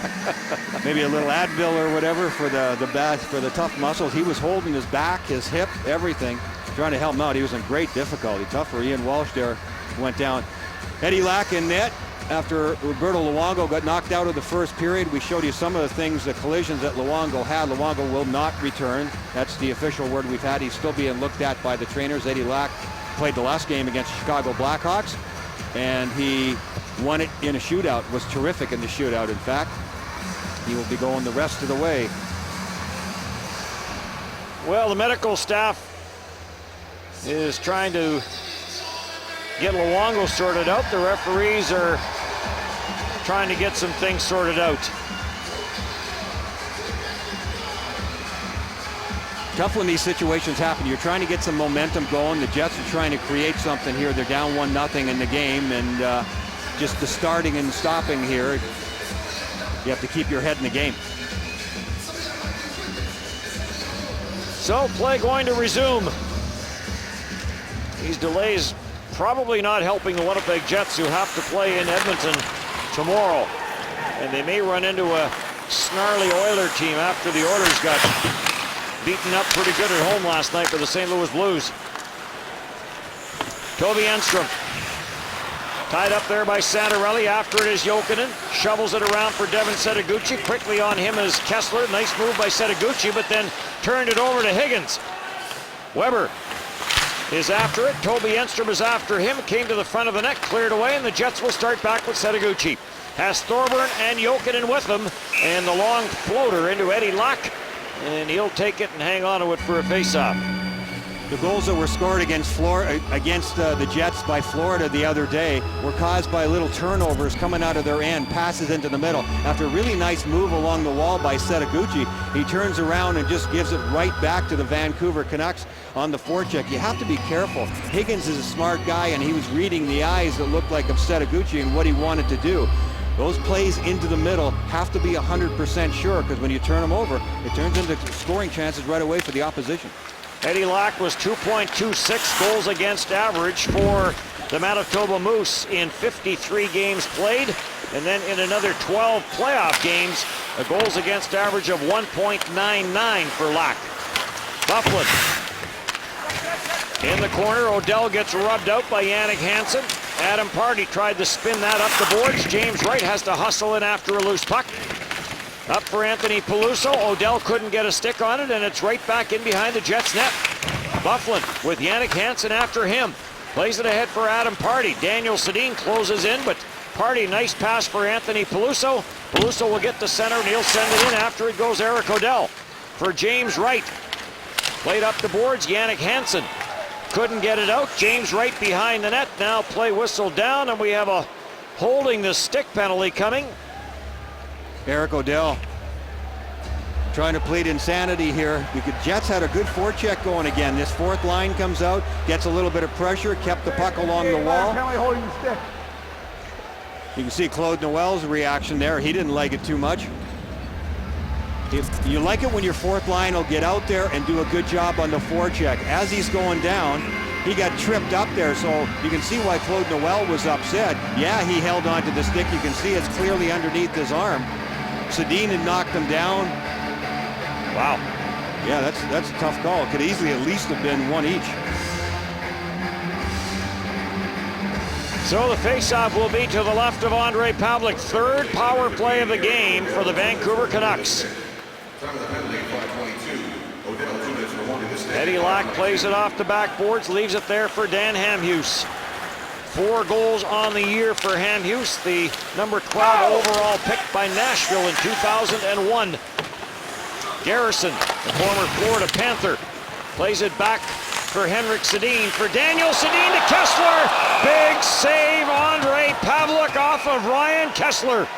maybe a little Advil or whatever for the tough muscles. He was holding his back, his hip, everything, trying to help him out. He was in great difficulty. Tough for Ian Walsh there. Went down. Eddie Lack in net after Roberto Luongo got knocked out of the first period. We showed you some of the things, the collisions that Luongo had. Luongo will not return. That's the official word we've had. He's still being looked at by the trainers. Eddie Lack played the last game against the Chicago Blackhawks, and he won it in a shootout. Was terrific in the shootout, in fact. He will be going the rest of the way. Well, the medical staff is trying to get Luongo sorted out. The referees are trying to get some things sorted out. Tough when these situations happen. You're trying to get some momentum going. The Jets are trying to create something here. They're down 1-0 in the game, and just the starting and stopping here, you have to keep your head in the game. So play going to resume. These delays probably not helping the Winnipeg Jets, who have to play in Edmonton tomorrow. And they may run into a snarly Oiler team after the Oilers got beaten up pretty good at home last night for the St. Louis Blues. Toby Enstrom tied up there by Santorelli. After it is Jokinen. Shovels it around for Devin Setoguchi. Quickly on him is Kessler. Nice move by Setoguchi, but then turned it over to Higgins. Weber is after it. Toby Enstrom is after him. Came to the front of the net, cleared away, and the Jets will start back with Setoguchi. Has Thorburn and Jokinen with him, and the long floater into Eddie Lack, and he'll take it and hang on to it for a faceoff. The goals that were scored against the Jets by Florida the other day were caused by little turnovers coming out of their end, passes into the middle. After a really nice move along the wall by Setoguchi, he turns around and just gives it right back to the Vancouver Canucks on the forecheck. You have to be careful. Higgins is a smart guy, and he was reading the eyes that looked like of Setoguchi and what he wanted to do. Those plays into the middle have to be 100% sure, because when you turn them over, it turns into scoring chances right away for the opposition. Eddie Lack was 2.26 goals against average for the Manitoba Moose in 53 games played, and then in another 12 playoff games, a goals against average of 1.99 for Lack. Bufflin in the corner. Odell gets rubbed out by Yannick Hansen. Adam Pardy tried to spin that up the boards. James Wright has to hustle in after a loose puck. Up for Anthony Peluso. Odell couldn't get a stick on it, and it's right back in behind the Jets net. Bufflin with Yannick Hansen after him. Plays it ahead for Adam Pardy. Daniel Sedin closes in, but Pardy, nice pass for Anthony Peluso. Peluso will get to center, and he'll send it in. After it goes Eric Odell for James Wright. Played up the boards, Yannick Hansen. Couldn't get it out. James Wright behind the net. Now play whistled down, and we have a holding the stick penalty coming. Eric Odell trying to plead insanity here. The Jets had a good forecheck going again. This fourth line comes out, gets a little bit of pressure, kept the puck along the wall. Holding the stick. You can see Claude Noel's reaction there. He didn't like it too much. If you like it when your fourth line will get out there and do a good job on the forecheck. As he's going down, he got tripped up there, so you can see why Claude Noel was upset. Yeah, he held onto the stick. You can see it's clearly underneath his arm. Sedin had knocked him down. Wow. Yeah, that's a tough call. Could easily at least have been one each. So the faceoff will be to the left of Ondrej Pavelec. Third power play of the game for the Vancouver Canucks. Eddie Lack plays it off the backboards, leaves it there for Dan Hamhuis. 4 goals on the year for Hamhuis, the number 12 overall pick by Nashville in 2001. Garrison, the former Florida Panther, plays it back for Henrik Sedin, for Daniel Sedin to Kessler. Big save, Ondrej Pavelec off of Ryan Kessler.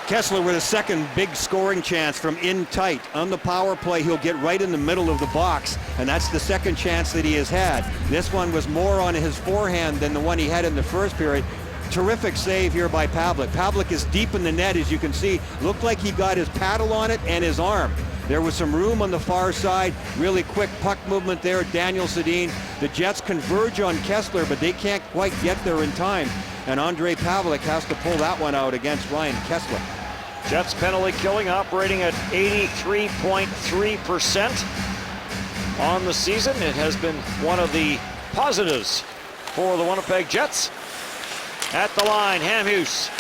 Kessler with a second big scoring chance from in tight. On the power play, he'll get right in the middle of the box, and that's the second chance that he has had. This one was more on his forehand than the one he had in the first period. Terrific save here by Pavelec. Pavelec is deep in the net, as you can see. Looked like he got his paddle on it and his arm. There was some room on the far side. Really quick puck movement there. Daniel Sedin. The Jets converge on Kessler, but they can't quite get there in time. And Ondrej Pavelec has to pull that one out against Ryan Kessler. Jets penalty killing operating at 83.3% on the season. It has been one of the positives for the Winnipeg Jets. At the line, Hamhuis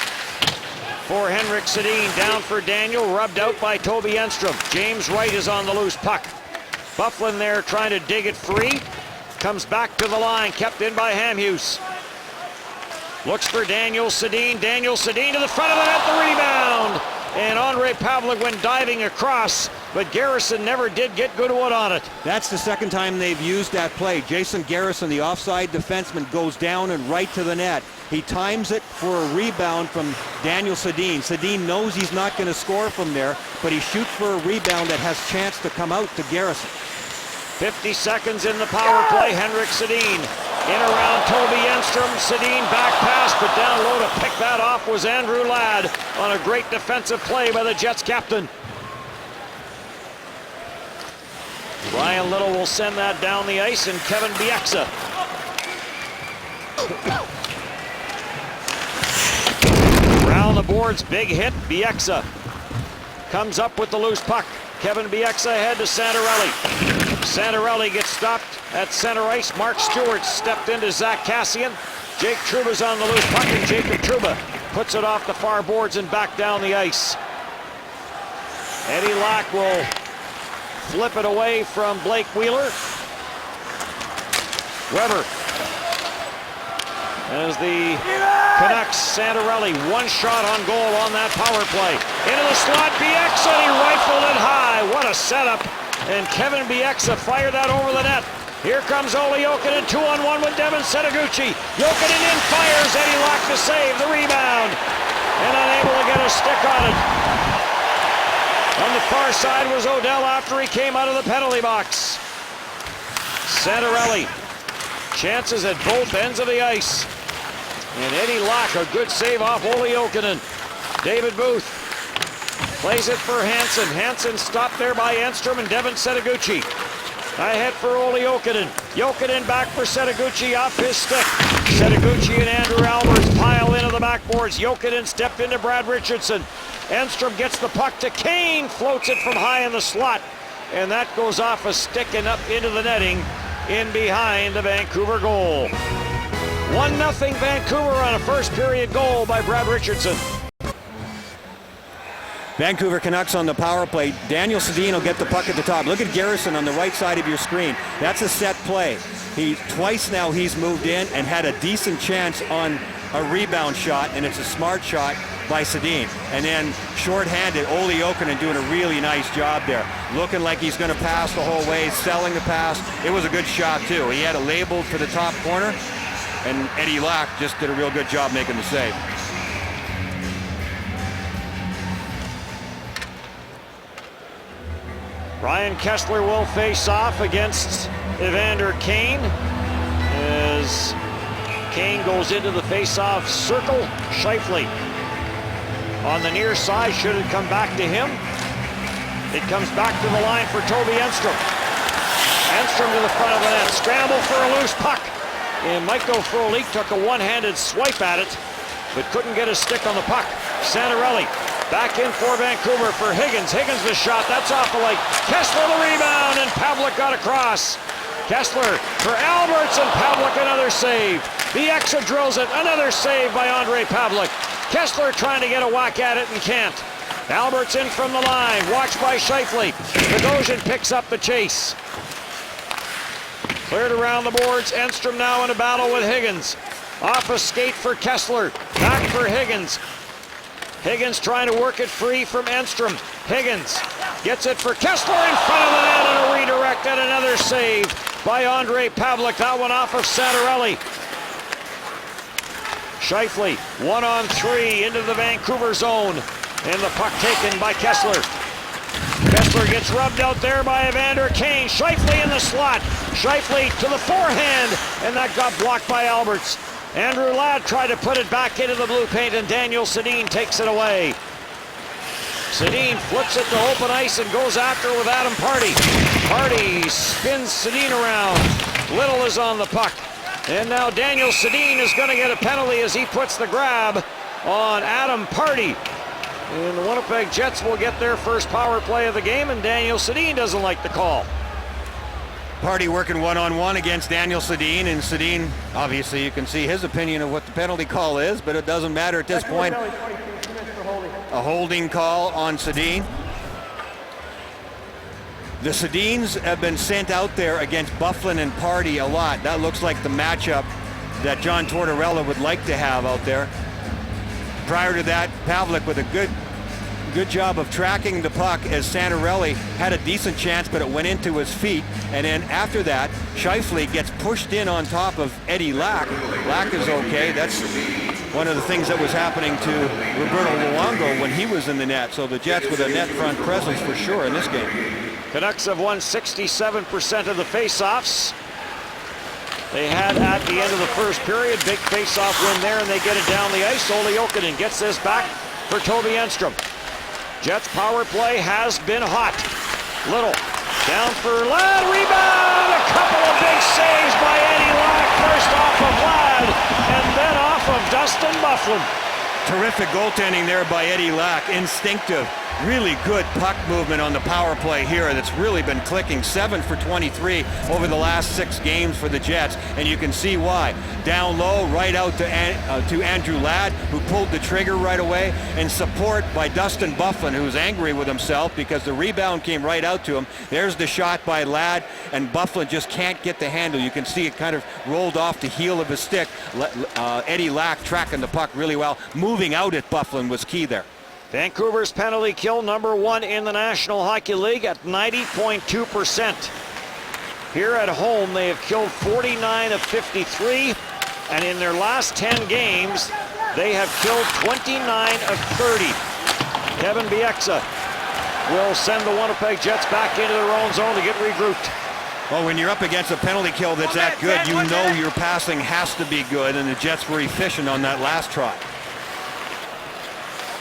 for Henrik Sedin, down for Daniel, rubbed out by Toby Enstrom. James Wright is on the loose puck. Byfuglien there trying to dig it free. Comes back to the line, kept in by Hamhuis. Looks for Daniel Sedin. Daniel Sedin to the front of the net, the rebound. And Ondrej Pavelec went diving across, but Garrison never did get good wood on it. That's the second time they've used that play. Jason Garrison, the offside defenseman, goes down and right to the net. He times it for a rebound from Daniel Sedin. Sedin knows he's not going to score from there, but he shoots for a rebound that has chance to come out to Garrison. 50 seconds in the power play. Henrik Sedin in around Toby Enstrom. Sedin back pass, but down low to pick that off was Andrew Ladd on a great defensive play by the Jets captain. Ryan Little will send that down the ice, and Kevin Bieksa. Around the boards, big hit. Bieksa comes up with the loose puck. Kevin Bieksa ahead to Santorelli. Santorelli gets stopped at center ice. Mark Stewart stepped into Zach Kassian. Jake Trouba's on the loose puck, and Jacob Trouba puts it off the far boards and back down the ice. Eddie Lack will flip it away from Blake Wheeler. Weber. As the Canucks, Santorelli, one shot on goal on that power play. Into the slot, Bieksa, he rifled it high. What a setup. And Kevin Bieksa fired that over the net. Here comes Olli Jokinen, 2-on-1 with Devin Setoguchi. Jokinen in, fires, Eddie Lack to save the rebound. And unable to get a stick on it. On the far side was Odell after he came out of the penalty box. Santorelli, chances at both ends of the ice. And Eddie Lack, a good save off Olli Jokinen. David Booth plays it for Hansen. Hansen stopped there by Enstrom and Devin Setoguchi. Ahead for Olli Jokinen. Jokinen back for Setoguchi off his stick. Setoguchi and Andrew Alberts pile into the backboards. Jokinen stepped into Brad Richardson. Enstrom gets the puck to Kane, floats it from high in the slot. And that goes off a stick and up into the netting in behind the Vancouver goal. 1-0 Vancouver on a first period goal by Brad Richardson. Vancouver Canucks on the power play. Daniel Sedin will get the puck at the top. Look at Garrison on the right side of your screen. That's a set play. Twice now he's moved in and had a decent chance on a rebound shot, and it's a smart shot by Sedin. And then short-handed, Olli Jokinen doing a really nice job there. Looking like he's going to pass the whole way, selling the pass. It was a good shot too. He had it labeled for the top corner, and Eddie Lack just did a real good job making the save. Ryan Kessler will face off against Evander Kane as Kane goes into the face-off circle. Scheifele on the near side, should it come back to him. It comes back to the line for Toby Enstrom. Enstrom to the front of the net, scramble for a loose puck. And Michael Frolik took a one-handed swipe at it, but couldn't get a stick on the puck. Santorelli back in for Vancouver for Higgins. Higgins the shot, that's off the leg. Kessler the rebound, and Pavelec got across. Kessler for Alberts, and Pavelec another save. Bieksa drills it, another save by Ondrej Pavelec. Kessler trying to get a whack at it and can't. Alberts in from the line, watched by Scheifele. Bogosian picks up the chase. Cleared around the boards. Enstrom now in a battle with Higgins. Off a skate for Kessler. Back for Higgins. Higgins trying to work it free from Enstrom. Higgins gets it for Kessler in front of the net, and a redirect and another save by Ondrej Pavelec. That one off of Santorelli. Scheifele 1-on-3 into the Vancouver zone, and the puck taken by Kessler. Kessler gets rubbed out there by Evander Kane. Scheifele in the slot. Scheifele to the forehand, and that got blocked by Alberts. Andrew Ladd tried to put it back into the blue paint, and Daniel Sedin takes it away. Sedin flips it to open ice and goes after with Adam Pardy. Pardy spins Sedin around. Little is on the puck. And now Daniel Sedin is going to get a penalty as he puts the grab on Adam Pardy. And the Winnipeg Jets will get their first power play of the game, and Daniel Sedin doesn't like the call. Party working one-on-one against Daniel Sedin, and Sedin, obviously you can see his opinion of what the penalty call is, but it doesn't matter at this point. A holding call on Sedin. The Sedins have been sent out there against Byfuglien and Party a lot. That looks like the matchup that John Tortorella would like to have out there. Prior to that, Pavelec with a good job of tracking the puck as Santorelli had a decent chance, but it went into his feet. And then after that, Scheifele gets pushed in on top of Eddie Lack. Lack is okay. That's one of the things that was happening to Roberto Luongo when he was in the net. So the Jets with a net front presence for sure in this game. Canucks have won 67% of the faceoffs. They had at the end of the first period, big face-off win there, and they get it down the ice. Olli Jokinen gets this back for Toby Enstrom. Jets power play has been hot. Little down for Ladd, rebound, a couple of big saves by Eddie Lack, first off of Ladd, and then off of Dustin Byfuglien. Terrific goaltending there by Eddie Lack, instinctive. Really good puck movement on the power play here that's really been clicking. 7 for 23 over the last 6 games for the Jets, and you can see why. Down low, right out to Andrew Ladd, who pulled the trigger right away, and support by Dustin Byfuglien, who's angry with himself because the rebound came right out to him. There's the shot by Ladd, and Byfuglien just can't get the handle. You can see it kind of rolled off the heel of his stick. Eddie Lack tracking the puck really well. Moving out at Byfuglien was key there. Vancouver's penalty kill #1 in the National Hockey League at 90.2%. Here at home, they have killed 49 of 53, and in their last 10 games, they have killed 29 of 30. Kevin Bieksa will send the Winnipeg Jets back into their own zone to get regrouped. Well, when you're up against a penalty kill that's that good, you know your passing has to be good, and the Jets were efficient on that last try.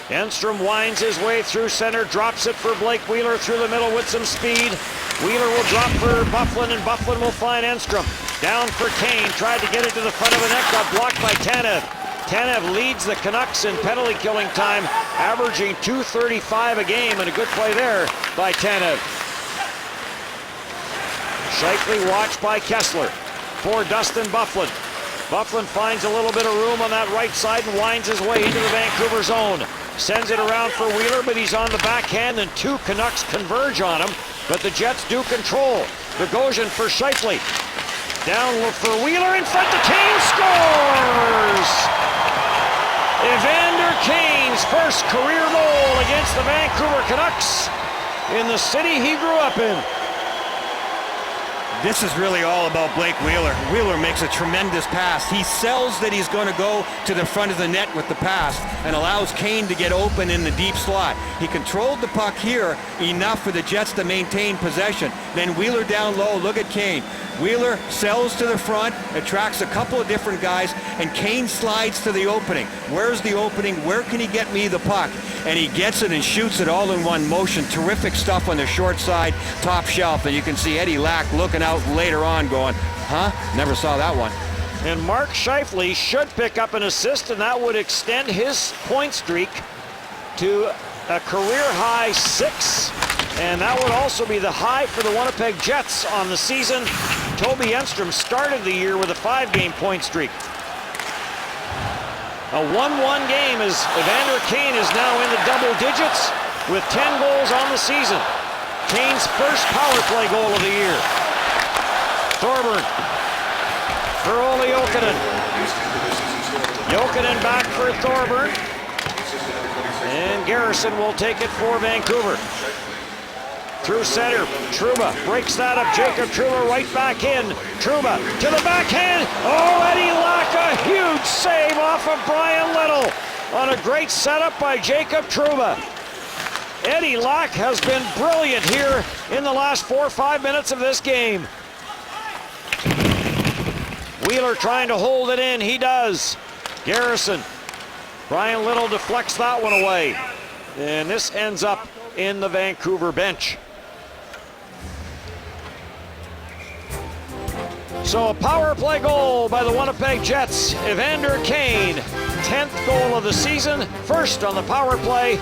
Enstrom winds his way through center, drops it for Blake Wheeler through the middle with some speed. Wheeler will drop for Byfuglien, and Byfuglien will find Enstrom. Down for Kane, tried to get it to the front of the net, got blocked by Tanev. Tanev leads the Canucks in penalty killing time, averaging .235 a game, and a good play there by Tanev. Scheifele watched by Kessler for Dustin Byfuglien. Byfuglien finds a little bit of room on that right side and winds his way into the Vancouver zone. Sends it around for Wheeler, but he's on the backhand, and 2 Canucks converge on him, but the Jets do control. Bogosian for Scheifele. Down for Wheeler in front, the Kane scores! Evander Kane's first career goal against the Vancouver Canucks in the city he grew up in. This is really all about Blake Wheeler. Wheeler makes a tremendous pass. He sells that he's going to go to the front of the net with the pass and allows Kane to get open in the deep slot. He controlled the puck here enough for the Jets to maintain possession. Then Wheeler down low, look at Kane. Wheeler sells to the front, attracts a couple of different guys, and Kane slides to the opening. Where's the opening? Where can he get me the puck? And he gets it and shoots it all in one motion. Terrific stuff on the short side, top shelf. And you can see Eddie Lack looking out later on going, huh? Never saw that one. And Mark Scheifele should pick up an assist, and that would extend his point streak to a career-high 6. And that would also be the high for the Winnipeg Jets on the season. Toby Enstrom started the year with a 5-game point streak. A 1-1 game as Evander Kane is now in the double digits with 10 goals on the season. Kane's first power play goal of the year. Thorburn for Olli Jokinen. Jokinen back for Thorburn. And Garrison will take it for Vancouver. Through center, Trouba breaks that up. Jacob Trouba right back in. Trouba to the backhand. Oh, Eddie Lack, a huge save off of Brian Little on a great setup by Jacob Trouba. Eddie Lack has been brilliant here in the last 4 or 5 minutes of this game. Wheeler trying to hold it in. He does. Garrison. Brian Little deflects that one away. And this ends up in the Vancouver bench. So a power play goal by the Winnipeg Jets. Evander Kane, 10th goal of the season, first on the power play.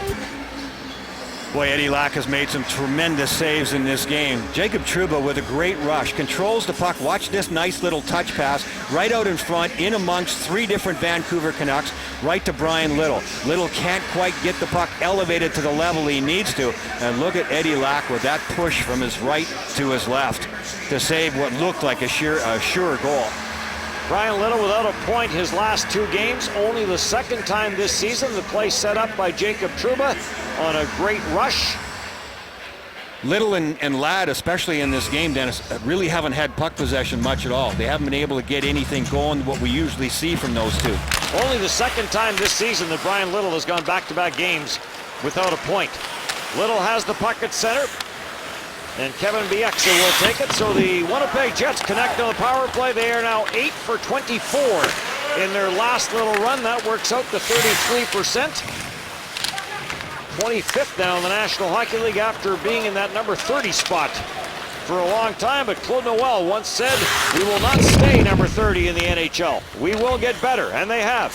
Boy, Eddie Lack has made some tremendous saves in this game. Jacob Trouba with a great rush, controls the puck. Watch this nice little touch pass right out in front, in amongst three different Vancouver Canucks, right to Brian Little. Little can't quite get the puck elevated to the level he needs to. And look at Eddie Lack with that push from his right to his left to save what looked like a sure goal. Brian Little without a point his last two games. Only the second time this season. The play set up by Jacob Trouba on a great rush. Little and Ladd, especially in this game, Dennis, really haven't had puck possession much at all. They haven't been able to get anything going, what we usually see from those two. Only the second time this season that Brian Little has gone back-to-back games without a point. Little has the puck at center, and Kevin Bieksa will take it. So the Winnipeg Jets connect on the power play. They are now 8 for 24 in their last little run. That works out to 33%. 25th now in the National Hockey League after being in that number 30 spot for a long time. But Claude Noel once said, we will not stay number 30 in the NHL. We will get better, and they have.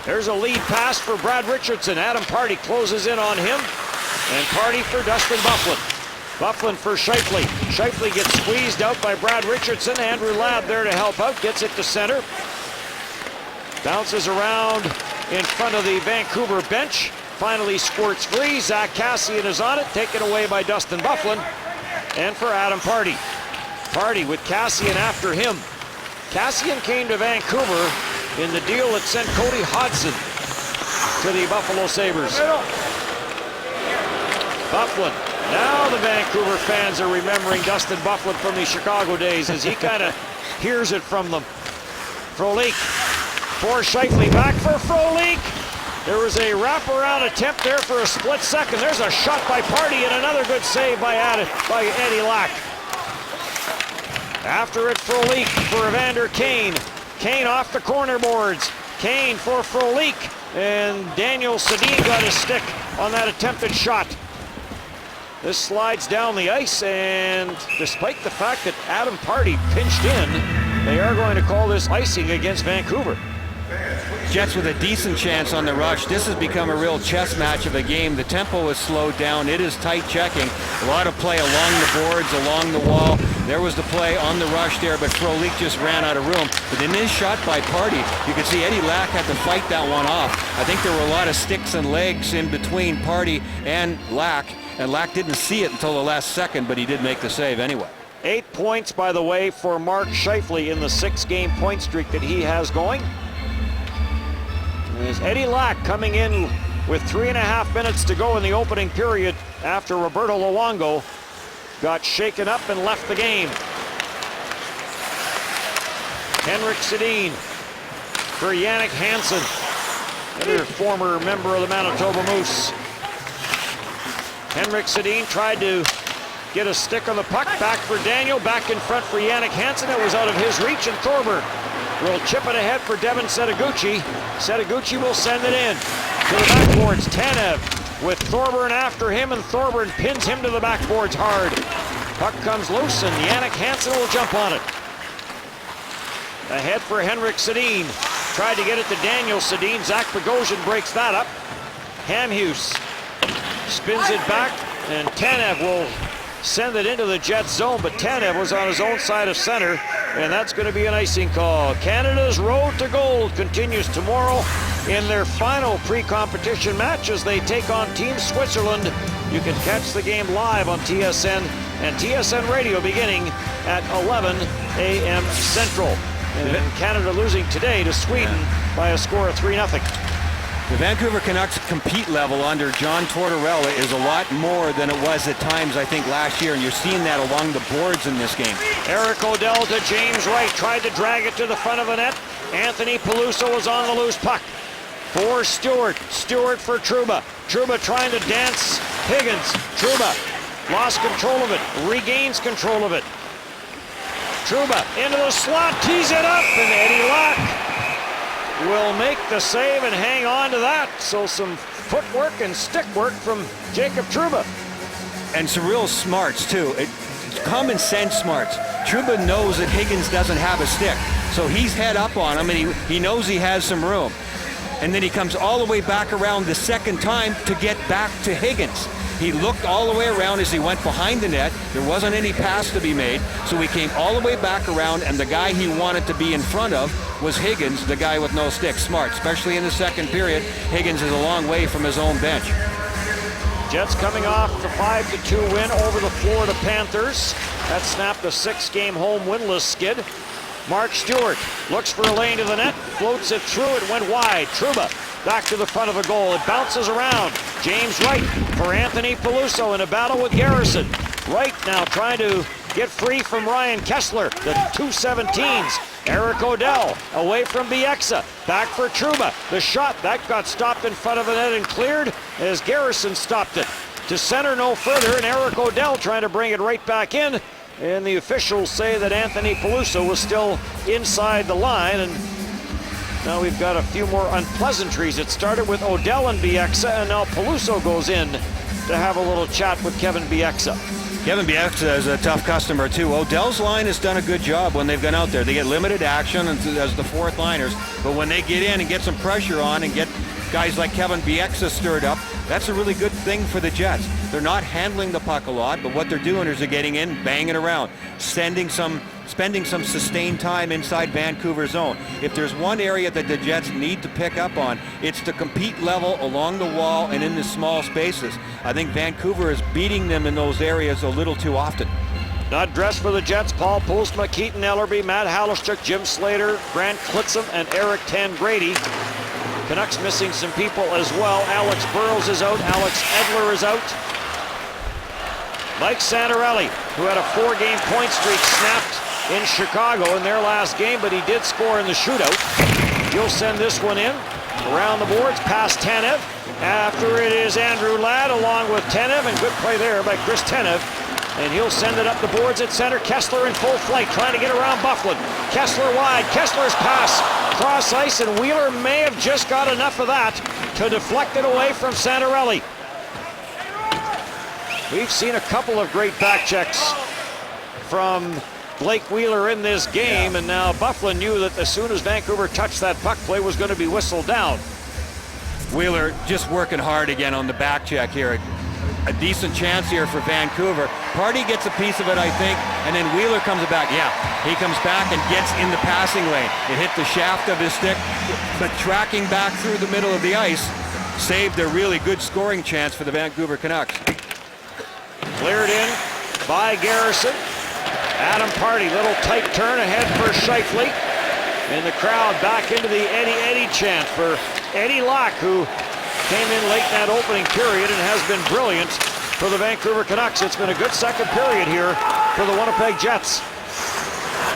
There's a lead pass for Brad Richardson. Adam Pardy closes in on him, and Pardy for Dustin Byfuglien. Byfuglien for Scheifele. Scheifele gets squeezed out by Brad Richardson. Andrew Ladd there to help out. Gets it to center. Bounces around in front of the Vancouver bench. Finally squirts free. Zach Kassian is on it. Taken away by Dustin Byfuglien. And for Adam Pardy. Pardy with Kassian after him. Kassian came to Vancouver in the deal that sent Cody Hodgson to the Buffalo Sabres. Byfuglien. Now the Vancouver fans are remembering Dustin Byfuglien from the Chicago days as he kind of hears it from them. Frolik for Scheifele, back for Frolik. There was a wraparound attempt there for a split second. There's a shot by Pardy and another good save by Eddie Lack. After it, Frolik for Evander Kane. Kane off the corner boards. Kane for Frolik, and Daniel Sedin got his stick on that attempted shot. This slides down the ice, and despite the fact that Adam Pardy pinched in, they are going to call this icing against Vancouver. Jets with a decent chance on the rush. This has become a real chess match of a game. The tempo is slowed down. It is tight checking. A lot of play along the boards, along the wall. There was the play on the rush there, but Frolik just ran out of room. But in this shot by Pardy, you can see Eddie Lack had to fight that one off. I think there were a lot of sticks and legs in between Pardy and Lack didn't see it until the last second, but he did make the save anyway. 8 points, by the way, for Mark Scheifele in the 6-game point streak that he has going. There's Eddie Lack coming in with 3.5 minutes to go in the opening period after Roberto Luongo got shaken up and left the game. Henrik Sedin for Jannik Hansen, another former member of the Manitoba Moose. Henrik Sedin tried to get a stick on the puck. Back for Daniel. Back in front for Jannik Hansen. It was out of his reach, and Thorburn will chip it ahead for Devin Setoguchi. Setoguchi will send it in to the backboards. Tanev with Thorburn after him, and Thorburn pins him to the backboards hard. Puck comes loose, and Jannik Hansen will jump on it. Ahead for Henrik Sedin. Tried to get it to Daniel Sedin. Zach Bogosian breaks that up. Hamhuis spins it back, and Tanev will send it into the Jets zone, but Tanev was on his own side of center, and that's going to be an icing call. Canada's road to gold continues tomorrow in their final pre-competition match as they take on Team Switzerland. You can catch the game live on TSN and TSN Radio beginning at 11 a.m. Central. And Canada losing today to Sweden by a score of 3-0. The Vancouver Canucks compete level under John Tortorella is a lot more than it was at times, I think, last year, and you're seeing that along the boards in this game. Eric O'Dell to James Wright, tried to drag it to the front of the net. Anthony Peluso was on the loose puck. For Stewart, Stewart for Trouba. Trouba trying to dance Higgins. Trouba lost control of it, regains control of it. Trouba into the slot, tees it up, and Eddie Lack will make the save and hang on to that. So some footwork and stick work from Jacob Trouba. And some real smarts, too. Common sense smarts. Trouba knows that Higgins doesn't have a stick, so he's head up on him, and he knows he has some room. and then he comes all the way back around the second time to get back to Higgins. He looked all the way around as he went behind the net. There wasn't any pass to be made, so he came all the way back around, and the guy he wanted to be in front of was Higgins, the guy with no stick. Smart, especially in the second period. Higgins is a long way from his own bench. Jets coming off the 5-2 win over the Florida Panthers. That snapped a 6-game home winless skid. Mark Stewart looks for a lane to the net, floats it through, it went wide. Trouba back to the front of the goal. It bounces around. James Wright for Anthony Peluso in a battle with Garrison. Wright now trying to get free from Ryan Kessler. The 217s. Eric O'Dell away from Bieksa. Back for Trouba. The shot, that got stopped in front of the net and cleared as Garrison stopped it. To center no further, and Eric O'Dell trying to bring it right back in. And the officials say that Anthony Peluso was still inside the line. And now we've got a few more unpleasantries. It started with O'Dell and Bieksa, and now Peluso goes in to have a little chat with Kevin Bieksa. Kevin Bieksa is a tough customer too. Odell's line has done a good job when they've gone out there. They get limited action as the fourth liners, but when they get in and get some pressure on and get guys like Kevin Bieksa stirred up, that's a really good thing for the Jets. They're not handling the puck a lot, but what they're doing is they're getting in, banging around, spending some sustained time inside Vancouver's zone. If there's one area that the Jets need to pick up on, it's to compete level along the wall and in the small spaces. I think Vancouver is beating them in those areas a little too often. Not dressed for the Jets, Paul Postma, Keaton Ellerby, Matt Hallerchuk, Jim Slater, Grant Klitzum, and Eric Tangrady. Canucks missing some people as well. Alex Burrows is out. Alex Edler is out. Mike Santorelli, who had a 4-game point streak, snapped in Chicago in their last game, but he did score in the shootout. He'll send this one in. Around the boards, past Tanev. After it is Andrew Ladd along with Tanev, and good play there by Chris Tanev. And he'll send it up the boards at center. Kessler in full flight, trying to get around Byfuglien. Kessler wide. Kessler's pass cross ice, and Wheeler may have just got enough of that to deflect it away from Santorelli. We've seen a couple of great back checks from Blake Wheeler in this game, and now Byfuglien knew that as soon as Vancouver touched that puck, play was going to be whistled down. Wheeler just working hard again on the back check here. A decent chance here for Vancouver. Party gets a piece of it, I think, and then Wheeler comes back. Yeah, he comes back and gets in the passing lane. It hit the shaft of his stick, but tracking back through the middle of the ice saved a really good scoring chance for the Vancouver Canucks. Cleared in by Garrison. Adam Party, little tight turn ahead for Scheifele. And the crowd back into the Eddie chant for Eddie Locke, who came in late in that opening period and has been brilliant for the Vancouver Canucks. It's been a good second period here for the Winnipeg Jets.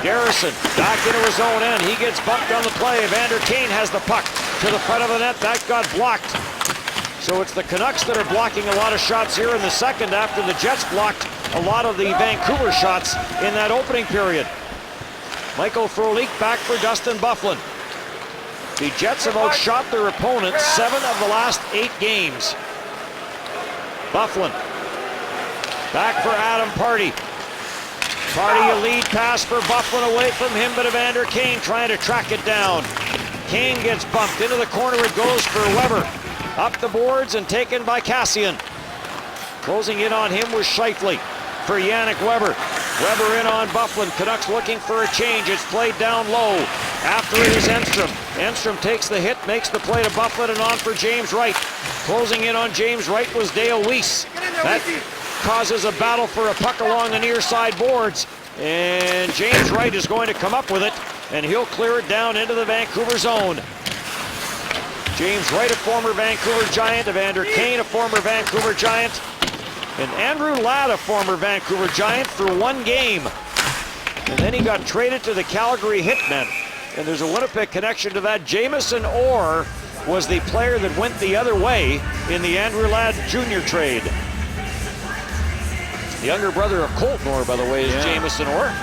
Garrison back into his own end. He gets bumped on the play. Evander Kane has the puck to the front of the net. That got blocked. So it's the Canucks that are blocking a lot of shots here in the second after the Jets blocked a lot of the Vancouver shots in that opening period. Michael Frolik back for Dustin Byfuglien. The Jets have outshot their opponents 7 of the last 8 games. Byfuglien back for Adam Party. Party, a lead pass for Byfuglien away from him, but Evander Kane trying to track it down. Kane gets bumped into the corner. It goes for Weber. Up the boards and taken by Kassian. Closing in on him was Scheifele for Yannick Weber. Weber in on Byfuglien. Canucks looking for a change. It's played down low. After it is Enstrom. Enstrom takes the hit, makes the play to Byfuglien, and on for James Wright. Closing in on James Wright was Dale Weiss. That causes a battle for a puck along the near side boards. And James Wright is going to come up with it, and he'll clear it down into the Vancouver zone. James Wright, a former Vancouver Giant. Evander Kane, a former Vancouver Giant. And Andrew Ladd, a former Vancouver Giant, for 1 game. And then he got traded to the Calgary Hitmen. And there's a Winnipeg connection to that. Jamison Orr was the player that went the other way in the Andrew Ladd Jr. trade. The younger brother of Colton Orr, by the way, is Jamison Orr.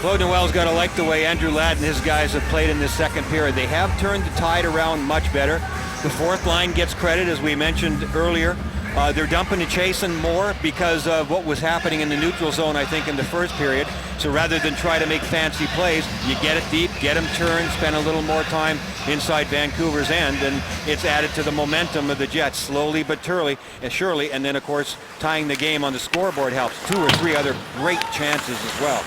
Claude Noel's got to like the way Andrew Ladd and his guys have played in this second period. They have turned the tide around much better. The fourth line gets credit, as we mentioned earlier. They're dumping and chasing more because of what was happening in the neutral zone, I think, in the first period. So rather than try to make fancy plays, you get it deep, get them turned, spend a little more time inside Vancouver's end, and it's added to the momentum of the Jets slowly but surely. And then, of course, tying the game on the scoreboard helps. 2 or 3 other great chances as well.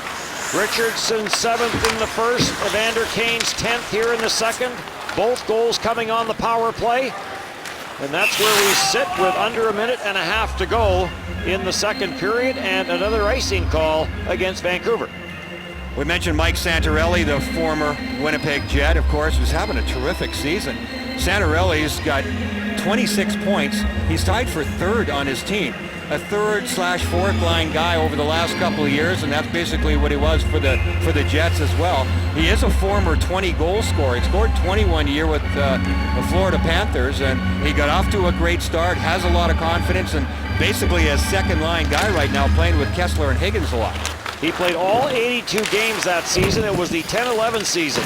Richardson 7th in the first, Evander Kane's 10th here in the second. Both goals coming on the power play. And that's where we sit with under a minute and a half to go in the second period, and another icing call against Vancouver. We mentioned Mike Santorelli, the former Winnipeg Jet, of course, who's having a terrific season. Santorelli's got 26 points. He's tied for 3rd on his team. A 3rd/4th line guy over the last couple of years, and that's basically what he was for the Jets as well. He is a former 20-goal scorer. He scored 21 a year with the Florida Panthers, and he got off to a great start, has a lot of confidence, and basically a second-line guy right now, playing with Kessler and Higgins a lot. He played all 82 games that season. It was the 10-11 season.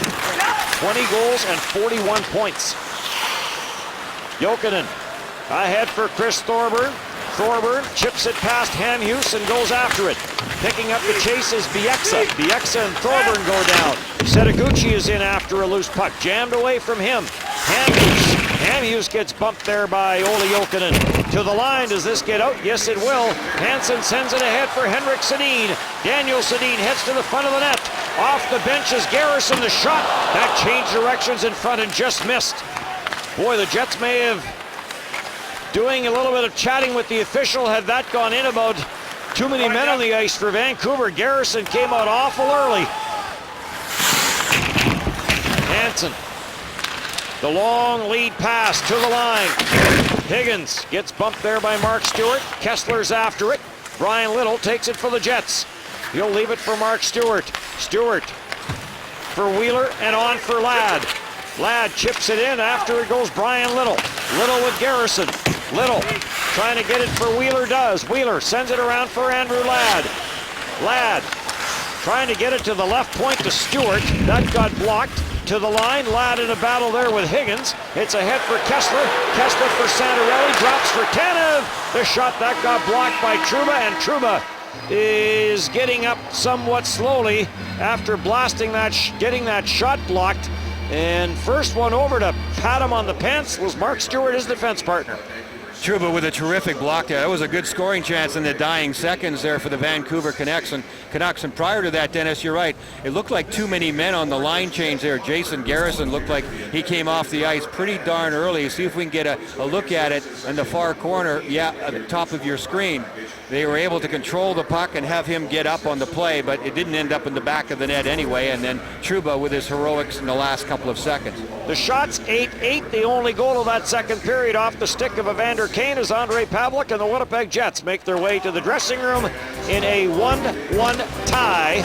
20 goals and 41 points. Jokinen ahead for Chris Thorburn. Thorburn chips it past Hamhuis and goes after it. Picking up the chase is Bieksa. Bieksa and Thorburn go down. Setaguchi is in after a loose puck. Jammed away from him. Hamhuis. Hamhuis gets bumped there by Olli Jokinen. To the line, does this get out? Yes, it will. Hansen sends it ahead for Henrik Sedin. Daniel Sedin heads to the front of the net. Off the bench is Garrison, the shot. That changed directions in front and just missed. Boy, the Jets may have doing a little bit of chatting with the official had that gone in about too many men on the ice for Vancouver. Garrison came out awful early. Hansen. The long lead pass to the line. Higgins gets bumped there by Mark Stewart. Kessler's after it. Brian Little takes it for the Jets. He'll leave it for Mark Stewart. Stewart for Wheeler and on for Ladd. Ladd chips it in. After it goes Brian Little. Little with Garrison. Little trying to get it for Wheeler does. Wheeler sends it around for Andrew Ladd. Ladd trying to get it to the left point to Stewart. That got blocked. To the line, Ladd in a battle there with Higgins. It's ahead for Kessler. Kessler for Santorelli, drops for Tanev. The shot that got blocked by Trouba, and Trouba is getting up somewhat slowly after blasting that, getting that shot blocked. And first one over to pat him on the pants was Mark Stewart, his defense partner. Trouba with a terrific block there. That was a good scoring chance in the dying seconds there for the Vancouver Canucks. And prior to that, Dennis, you're right. It looked like too many men on the line change there. Jason Garrison looked like he came off the ice pretty darn early. See if we can get a look at it in the far corner, at the top of your screen. They were able to control the puck and have him get up on the play, but it didn't end up in the back of the net anyway. And then Trouba with his heroics in the last couple of seconds. The shot's 8-8. The only goal of that second period off the stick of Evander Kane as Andre Pavlik and the Winnipeg Jets make their way to the dressing room in a 1-1 tie.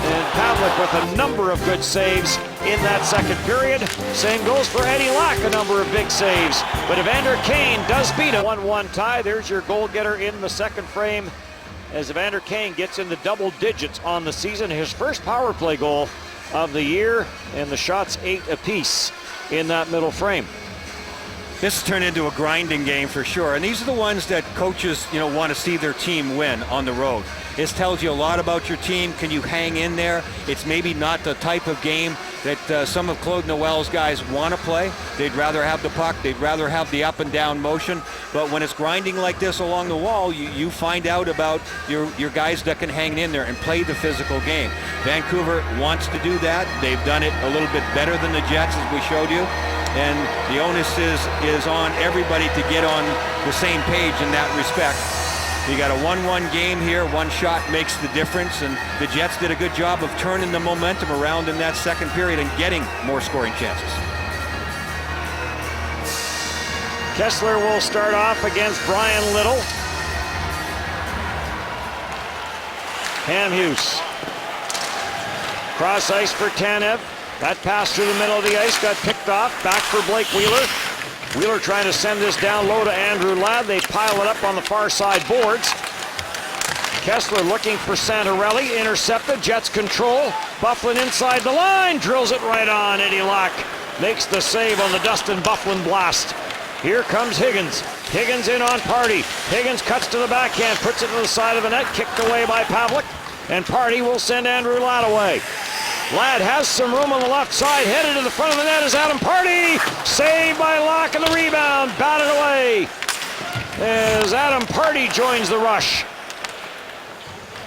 And Pavlik with a number of good saves in that second period. Same goes for Eddie Lack, a number of big saves. But Evander Kane does beat a 1-1 tie. There's your goal getter in the second frame as Evander Kane gets into double digits on the season. His first power play goal of the year, and the shots 8 apiece in that middle frame. This turned into a grinding game for sure, and these are the ones that coaches, want to see their team win on the road. This tells you a lot about your team. Can you hang in there? It's maybe not the type of game that some of Claude Noel's guys want to play. They'd rather have the puck. They'd rather have the up and down motion. But when it's grinding like this along the wall, you find out about your guys that can hang in there and play the physical game. Vancouver wants to do that. They've done it a little bit better than the Jets, as we showed you. And the onus is on everybody to get on the same page in that respect. You got a 1-1 game here. One shot makes the difference, and the Jets did a good job of turning the momentum around in that second period and getting more scoring chances. Kessler will start off against Brian Little. Hamhuis. Cross ice for Tanev. That pass through the middle of the ice got picked off. Back for Blake Wheeler. Wheeler trying to send this down low to Andrew Ladd. They pile it up on the far side boards. Kessler looking for Santorelli. Intercepted. Jets control. Byfuglien inside the line. Drills it right on. Eddie Lack makes the save on the Dustin Byfuglien blast. Here comes Higgins. Higgins in on Party. Higgins cuts to the backhand, puts it to the side of the net, kicked away by Pavlik. And Party will send Andrew Ladd away. Ladd has some room on the left side, headed to the front of the net is Adam Party. Saved by Locke and the rebound, batted away as Adam Party joins the rush.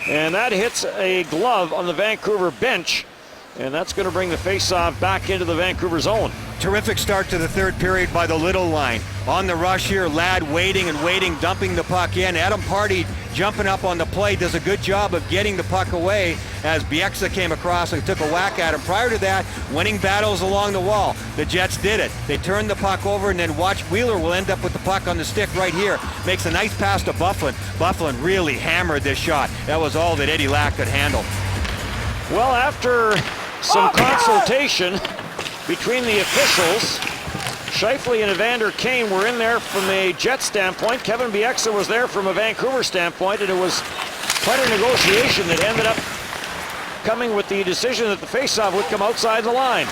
And that hits a glove on the Vancouver bench. And that's going to bring the faceoff back into the Vancouver zone. Terrific start to the third period by the Little line. On the rush here, Ladd waiting and waiting, dumping the puck in. Adam Party jumping up on the play, does a good job of getting the puck away as Bieksa came across and took a whack at him. Prior to that, winning battles along the wall. The Jets did it. They turned the puck over, and then watch Wheeler will end up with the puck on the stick right here. Makes a nice pass to Byfuglien. Byfuglien really hammered this shot. That was all that Eddie Lack could handle. Well, after some consultation between the officials, Scheifele and Evander Kane were in there from a Jet standpoint. Kevin Bieksa was there from a Vancouver standpoint, and it was quite a negotiation that ended up coming with the decision that the faceoff would come outside the line.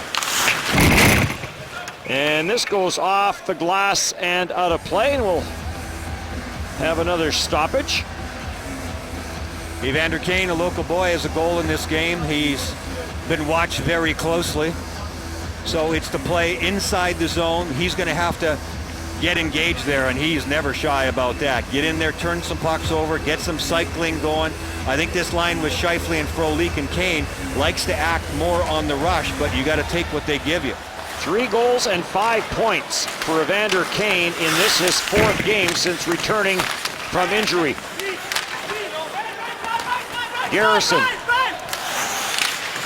And this goes off the glass and out of play, and we'll have another stoppage. Evander Kane, a local boy, has a goal in this game. He's been watched very closely. So it's to play inside the zone. He's going to have to get engaged there, and he's never shy about that. Get in there, turn some pucks over, get some cycling going. I think this line with Scheifele and Frolik and Kane likes to act more on the rush, but you got to take what they give you. 3 goals and 5 points for Evander Kane in this, his 4th game since returning from injury. Garrison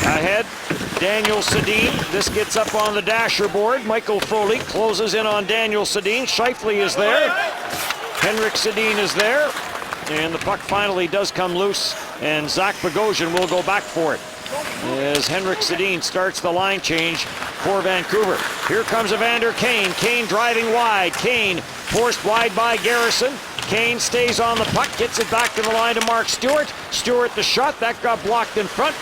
ahead, Daniel Sedin. This gets up on the dasher board. Michael Frolik closes in on Daniel Sedin. Scheifele is there. Henrik Sedin is there. And the puck finally does come loose, and Zach Bogosian will go back for it as Henrik Sedin starts the line change for Vancouver. Here comes Evander Kane. Kane driving wide. Kane forced wide by Garrison. Kane stays on the puck, gets it back to the line to Mark Stewart. Stewart the shot, that got blocked in front.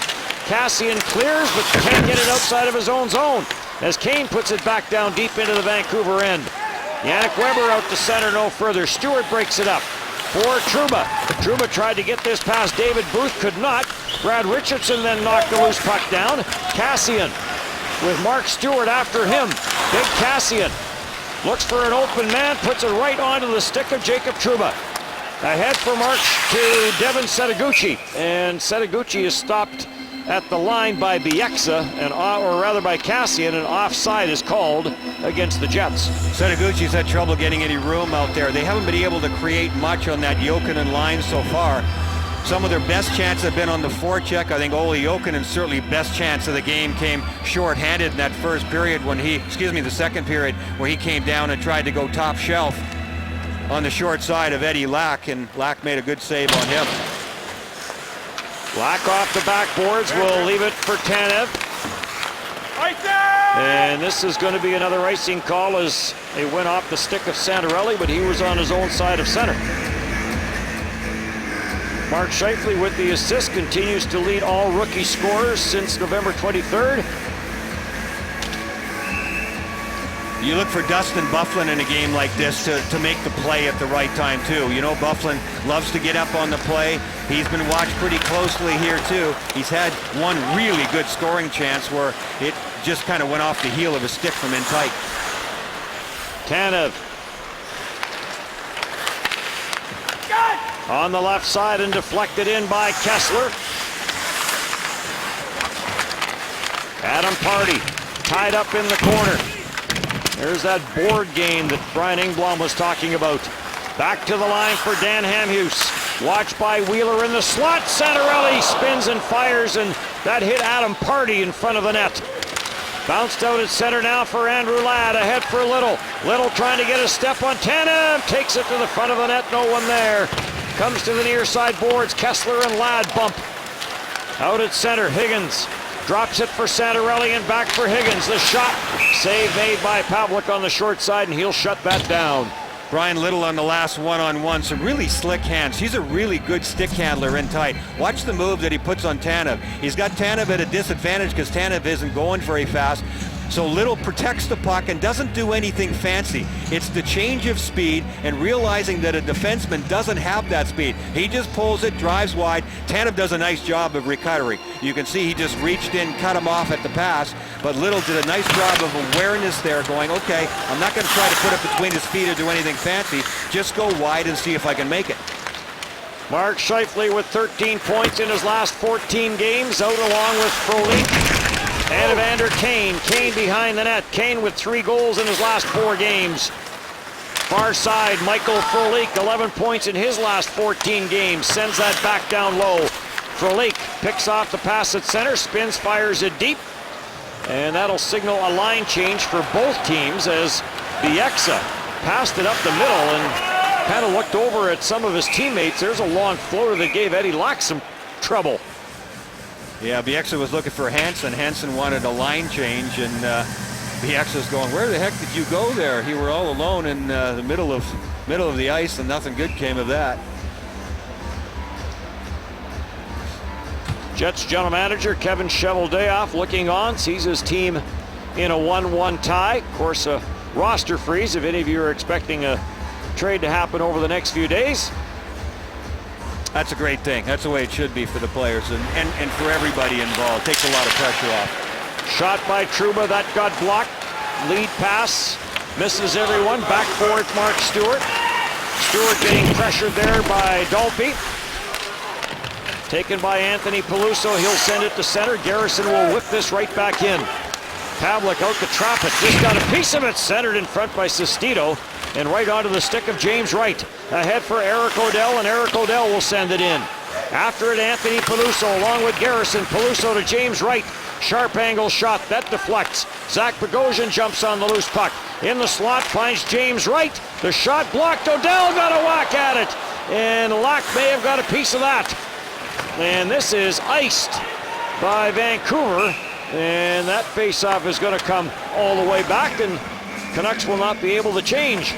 Cassian clears, but can't get it outside of his own zone as Kane puts it back down deep into the Vancouver end. Yannick Weber out to center, no further. Stewart breaks it up for Trouba. Trouba tried to get this past David Booth, could not. Brad Richardson then knocked the loose puck down. Cassian with Mark Stewart after him. Big Cassian looks for an open man, puts it right onto the stick of Jacob Trouba. Ahead for Mark to Devin Setaguchi, and Setaguchi is stopped at the line by Bieksa, or rather by Cassian, and offside is called against the Jets. Setaguchi's had trouble getting any room out there. They haven't been able to create much on that Jokinen line so far. Some of their best chances have been on the forecheck. I think Olli Jokinen's certainly best chance of the game came short-handed in that first period when the second period, where he came down and tried to go top shelf on the short side of Eddie Lack, and Lack made a good save on him. Lack off the backboards, will leave it for Tanev. And this is going to be another icing call as they went off the stick of Santorelli, but he was on his own side of center. Mark Scheifele with the assist continues to lead all rookie scorers since November 23rd. You look for Dustin Byfuglien in a game like this to make the play at the right time too. You know, Byfuglien loves to get up on the play. He's been watched pretty closely here too. He's had one really good scoring chance where it just kind of went off the heel of a stick from in tight. Tanev on the left side and deflected in by Kessler. Adam Party tied up in the corner. There's that board game that Brian Engblom was talking about. Back to the line for Dan Hamhuis. Watched by Wheeler in the slot. Santorelli spins and fires, and that hit Adam Party in front of the net. Bounced out at center now for Andrew Ladd. Ahead for Little. Little trying to get a step on Tanev. Takes it to the front of the net. No one there. Comes to the near side boards. Kessler and Ladd bump. Out at center, Higgins. Drops it for Santorelli and back for Higgins. The shot, save made by Pavlik on the short side, and he'll shut that down. Brian Little on the last one-on-one, some really slick hands. He's a really good stick handler in tight. Watch the move that he puts on Tanev. He's got Tanev at a disadvantage because Tanev isn't going very fast. So Little protects the puck and doesn't do anything fancy. It's the change of speed and realizing that a defenseman doesn't have that speed. He just pulls it, drives wide. Tanev does a nice job of recovery. You can see he just reached in, cut him off at the pass, but Little did a nice job of awareness there, going, okay, I'm not going to try to put it between his feet or do anything fancy. Just go wide and see if I can make it. Mark Scheifele with 13 points in his last 14 games, out along with Frolik and Evander Kane. Kane behind the net. Kane with 3 goals in his last 4 games. Far side, Michael Frolik, 11 points in his last 14 games. Sends that back down low. Frolik picks off the pass at center, spins, fires it deep. And that'll signal a line change for both teams as Bieksa passed it up the middle and kind of looked over at some of his teammates. There's a long floater that gave Eddie Lack some trouble. Yeah, Bieksa was looking for Hansen. Hansen wanted a line change, and Bieksa's going, where the heck did you go there? You were all alone in the middle of the ice, and nothing good came of that. Jets general manager Kevin Cheveldayoff looking on, sees his team in a 1-1 tie. Of course, a roster freeze if any of you are expecting a trade to happen over the next few days. That's a great thing. That's the way it should be for the players and for everybody involved. Takes a lot of pressure off. Shot by Trouba, that got blocked. Lead pass, misses everyone. Back for it, Mark Stewart. Stewart getting pressured there by Dolphy. Taken by Anthony Peluso, he'll send it to center. Garrison will whip this right back in. Pavlik out to trap it, just got a piece of it, centered in front by Sestito, and right onto the stick of James Wright. Ahead for Eric Odell, and Eric Odell will send it in. After it, Anthony Peluso along with Garrison. Peluso to James Wright. Sharp angle shot, that deflects. Zach Bogosian jumps on the loose puck. In the slot, finds James Wright. The shot blocked, Odell got a whack at it, and Lack may have got a piece of that. And this is iced by Vancouver, and that faceoff is going to come all the way back, and Canucks will not be able to change.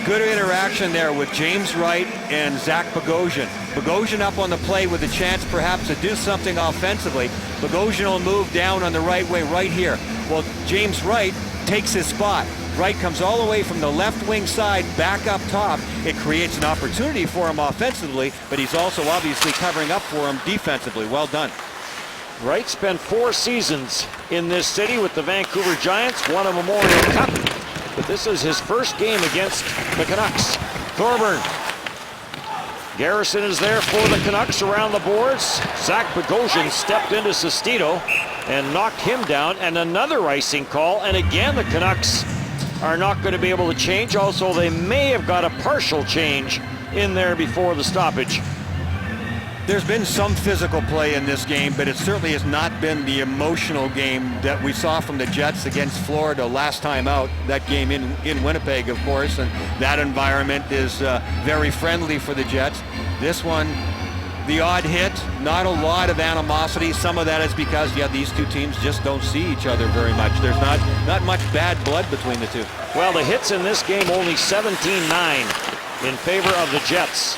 Good interaction there with James Wright and Zach Bogosian. Bogosian up on the play with a chance perhaps to do something offensively. Bogosian will move down on the right wing right here. Well, James Wright takes his spot. Wright comes all the way from the left wing side back up top. It creates an opportunity for him offensively, but he's also obviously covering up for him defensively. Well done. Wright spent 4 seasons in this city with the Vancouver Giants, won a Memorial Cup, but this is his first game against the Canucks. Thorburn. Garrison is there for the Canucks around the boards. Zach Bogosian stepped into Sestito and knocked him down, and another icing call, and again the Canucks are not going to be able to change. Also, they may have got a partial change in there before the stoppage. There's been some physical play in this game, but it certainly has not been the emotional game that we saw from the Jets against Florida last time out. That game in Winnipeg, of course, and that environment is very friendly for the Jets. This one, the odd hit, not a lot of animosity. Some of that is because, yeah, these two teams just don't see each other very much. There's not much bad blood between the two. Well, the hits in this game only 17-9 in favor of the Jets.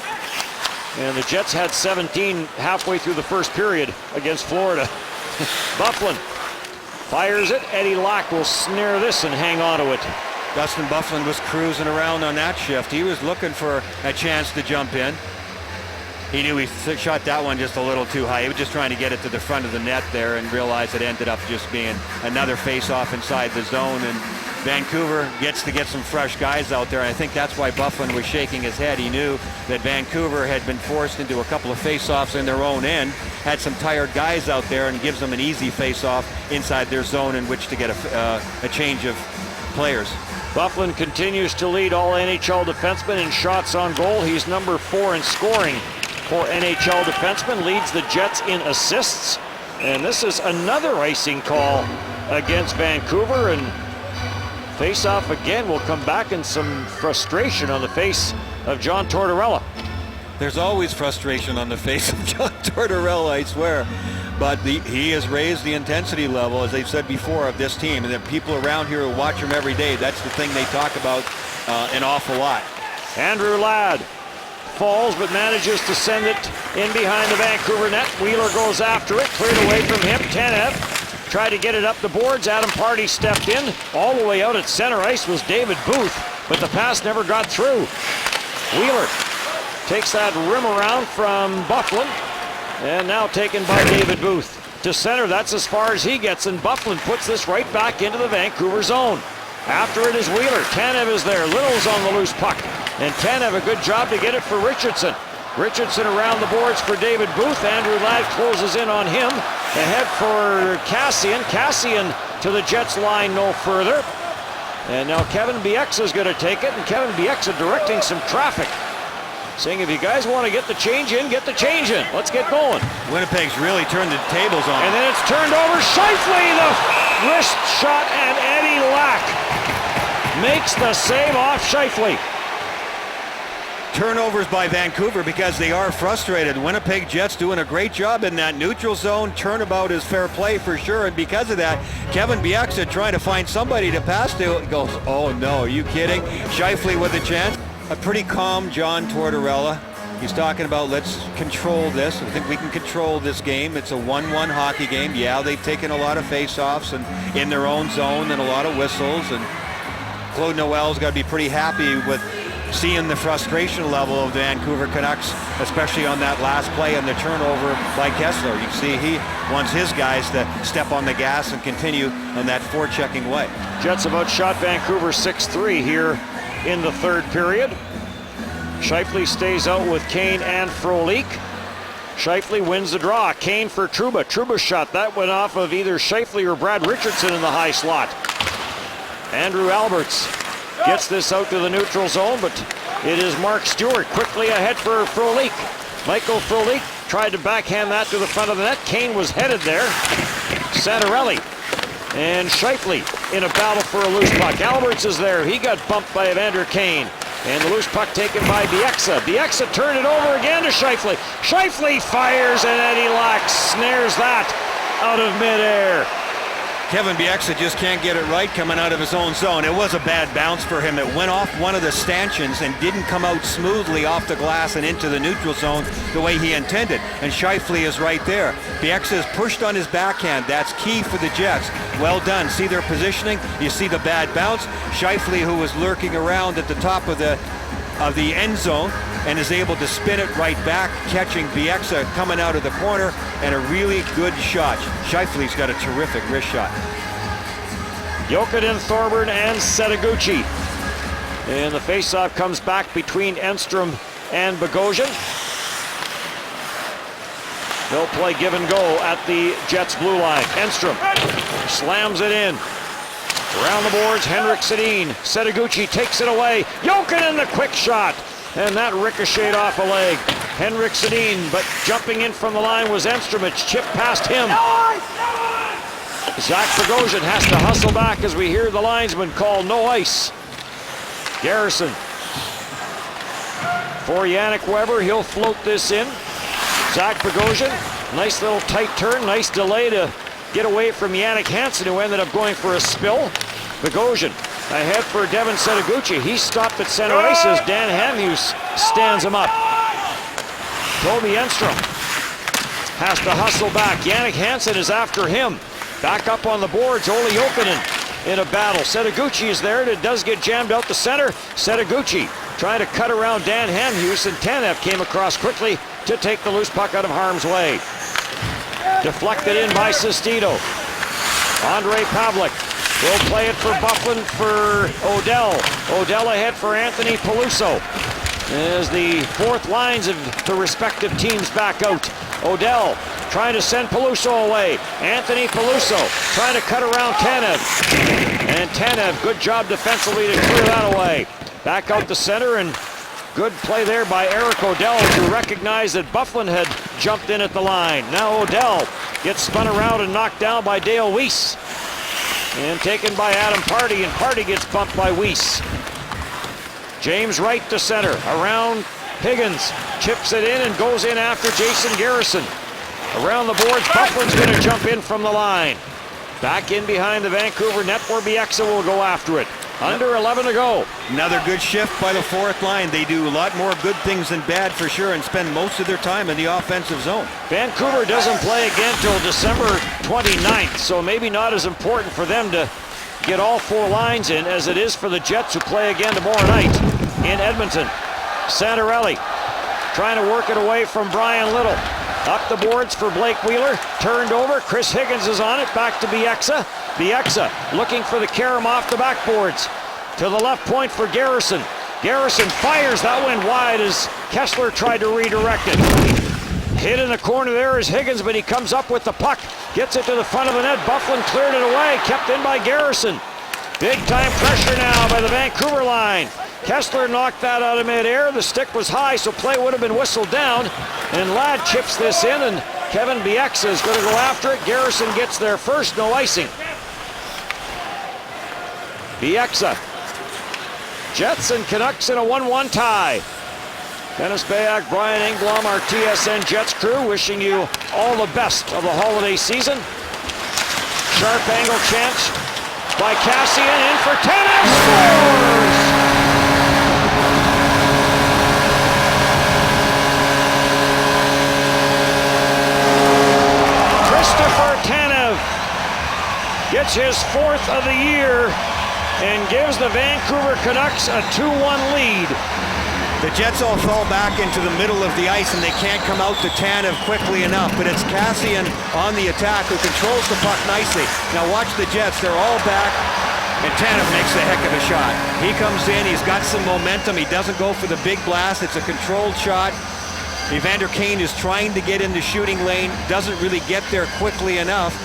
And the Jets had 17 halfway through the first period against Florida. Byfuglien fires it. Eddie Lack will snare this and hang on to it. Dustin Byfuglien was cruising around on that shift. He was looking for a chance to jump in. He knew he shot that one just a little too high. He was just trying to get it to the front of the net there and realized it ended up just being another face-off inside the zone. And Vancouver gets to get some fresh guys out there. And I think that's why Byfuglien was shaking his head. He knew that Vancouver had been forced into a couple of face-offs in their own end, had some tired guys out there, and gives them an easy face-off inside their zone in which to get a change of players. Byfuglien continues to lead all NHL defensemen in shots on goal. He's number 4 in scoring for NHL defensemen, leads the Jets in assists. And this is another icing call against Vancouver, and face-off again will come back in some frustration on the face of John Tortorella. There's always frustration on the face of John Tortorella, I swear. But he has raised the intensity level, as they've said before, of this team. And the people around here who watch him every day, that's the thing they talk about an awful lot. Andrew Ladd falls but manages to send it in behind the Vancouver net. Wheeler goes after it, cleared away from him. Tanev tried to get it up the boards. Adam Pardy stepped in. All the way out at center ice was David Booth, but the pass never got through. Wheeler takes that rim around from Byfuglien, and now taken by David Booth. To center, that's as far as he gets, and Byfuglien puts this right back into the Vancouver zone. After it is Wheeler. Tanev is there. Little's on the loose puck. And Tanev, a good job to get it for Richardson. Richardson around the boards for David Booth. Andrew Ladd closes in on him. Ahead for Kassian. Kassian to the Jets line no further. And now Kevin Bieksa is going to take it. And Kevin Bieksa directing some traffic. Saying, if you guys want to get the change in, get the change in. Let's get going. Winnipeg's really turned the tables on. And then it's turned over. Scheifele, the wrist shot, and Eddie Lack makes the save off Scheifele. Turnovers by Vancouver because they are frustrated. Winnipeg Jets doing a great job in that neutral zone. Turnabout is fair play for sure, and because of that, Kevin Bieksa trying to find somebody to pass to goes, oh no, are you kidding? Scheifele with a chance. A pretty calm John Tortorella. He's talking about let's control this. I think we can control this game. It's a 1-1 hockey game. Yeah, they've taken a lot of face-offs and in their own zone and a lot of whistles. And Claude Noel's got to be pretty happy with seeing the frustration level of the Vancouver Canucks, especially on that last play and the turnover by Kessler. You see he wants his guys to step on the gas and continue on that forechecking way. Jets have outshot Vancouver 6-3 here in the third period. Scheifele stays out with Kane and Frolik. Scheifele wins the draw. Kane for Trouba. Trouba's shot, that went off of either Scheifele or Brad Richardson in the high slot. Andrew Alberts gets this out to the neutral zone, but it is Mark Stewart quickly ahead for Frolik. Michael Frolik tried to backhand that to the front of the net. Kane was headed there. Santorelli and Scheifele in a battle for a loose puck. Alberts is there. He got bumped by Evander Kane. And the loose puck taken by Bieksa. Bieksa turned it over again to Scheifele. Scheifele fires, and Eddie Lack snares that out of midair. Kevin Bieksa just can't get it right coming out of his own zone. It was a bad bounce for him. It went off one of the stanchions and didn't come out smoothly off the glass and into the neutral zone the way he intended. And Scheifele is right there. Bieksa is pushed on his backhand. That's key for the Jets. Well done. See their positioning? You see the bad bounce. Scheifele, who was lurking around at the top of the end zone and is able to spin it right back, catching Bieksa coming out of the corner, and a really good shot. Scheifele's got a terrific wrist shot. Jokinen, Thorburn, and Setoguchi. And the faceoff comes back between Enstrom and Bogosian. They'll play give and go at the Jets blue line. Enstrom slams it in. Around the boards, Henrik Sedin. Setoguchi takes it away. Jokinen, the quick shot. And that ricocheted off a leg. Henrik Sedin, but jumping in from the line was Enstrom. It's chipped past him. Zach Bogosian has to hustle back as we hear the linesman call no ice. Garrison for Yannick Weber. He'll float this in. Zach Bogosian, nice little tight turn, nice delay to get away from Yannick Hansen, who ended up going for a spill. Bogosian ahead for Devin Setoguchi. He stopped at center ice as Dan Hamhuis stands him up. Toby Enstrom has to hustle back. Yannick Hansen is after him. Back up on the boards, Olli Jokinen in a battle. Setoguchi is there. It does get jammed out the center. Setoguchi trying to cut around Dan Hamhuis, and Tanev came across quickly to take the loose puck out of harm's way. Deflected in by Sestito. Andre Pavlik will play it for Byfuglien for Odell. Odell ahead for Anthony Peluso. As the fourth lines of the respective teams back out. Odell trying to send Peluso away. Anthony Peluso trying to cut around Tanev. And Tanev, good job defensively to clear that away. Back out the center, and good play there by Eric Odell to recognize that Byfuglien had jumped in at the line. Now Odell gets spun around and knocked down by Dale Weiss. And taken by Adam Pardy, and Pardy gets bumped by Weiss. James Wright to center, around Higgins, chips it in and goes in after Jason Garrison. Around the boards, Byfuglien's going to jump in from the line. Back in behind the Vancouver net where Bieksa will go after it. Under 11 to go. Another good shift by the fourth line. They do a lot more good things than bad for sure and spend most of their time in the offensive zone. Vancouver doesn't play again till December 29th, so maybe not as important for them to get all four lines in as it is for the Jets, who play again tomorrow night in Edmonton. Santorelli trying to work it away from Brian Little. Up the boards for Blake Wheeler. Turned over. Chris Higgins is on it. Back to Bieksa. Bieksa looking for the carom off the backboards. To the left point for Garrison. Garrison fires. That went wide as Kessler tried to redirect it. Hit in the corner there is Higgins, but he comes up with the puck. Gets it to the front of the net. Byfuglien cleared it away. Kept in by Garrison. Big time pressure now by the Vancouver line. Kessler knocked that out of midair. The stick was high, so play would have been whistled down. And Ladd chips this in, and Kevin Bieksa is going to go after it. Garrison gets there first, no icing. Bieksa. Jets and Canucks in a 1-1 tie. Dennis Bayak, Brian Engblom, our TSN Jets crew, wishing you all the best of the holiday season. Sharp angle chance by Cassian, in for Tanev, scores! Christopher Tanev gets his fourth of the year and gives the Vancouver Canucks a 2-1 lead. The Jets all fall back into the middle of the ice and they can't come out to Tanev quickly enough, but it's Cassian on the attack who controls the puck nicely. Now watch the Jets, they're all back, and Tanev makes a heck of a shot. He comes in, he's got some momentum, he doesn't go for the big blast, it's a controlled shot. Evander Kane is trying to get in the shooting lane, doesn't really get there quickly enough.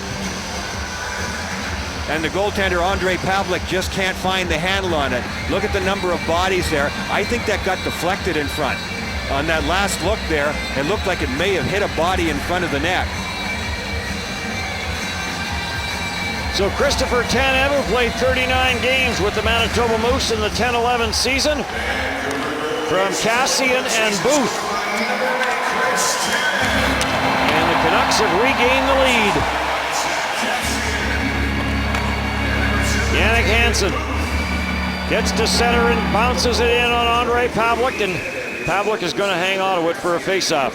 And the goaltender, Ondrej Pavelec, just can't find the handle on it. Look at the number of bodies there. I think that got deflected in front. On that last look there, it looked like it may have hit a body in front of the net. So Christopher Tanev, who played 39 games with the Manitoba Moose in the 10-11 season, from Cassian and Booth. And the Canucks have regained the lead. Jannik Hansen gets to center and bounces it in on Ondrej Pavelec, and Pavelec is going to hang on to it for a faceoff.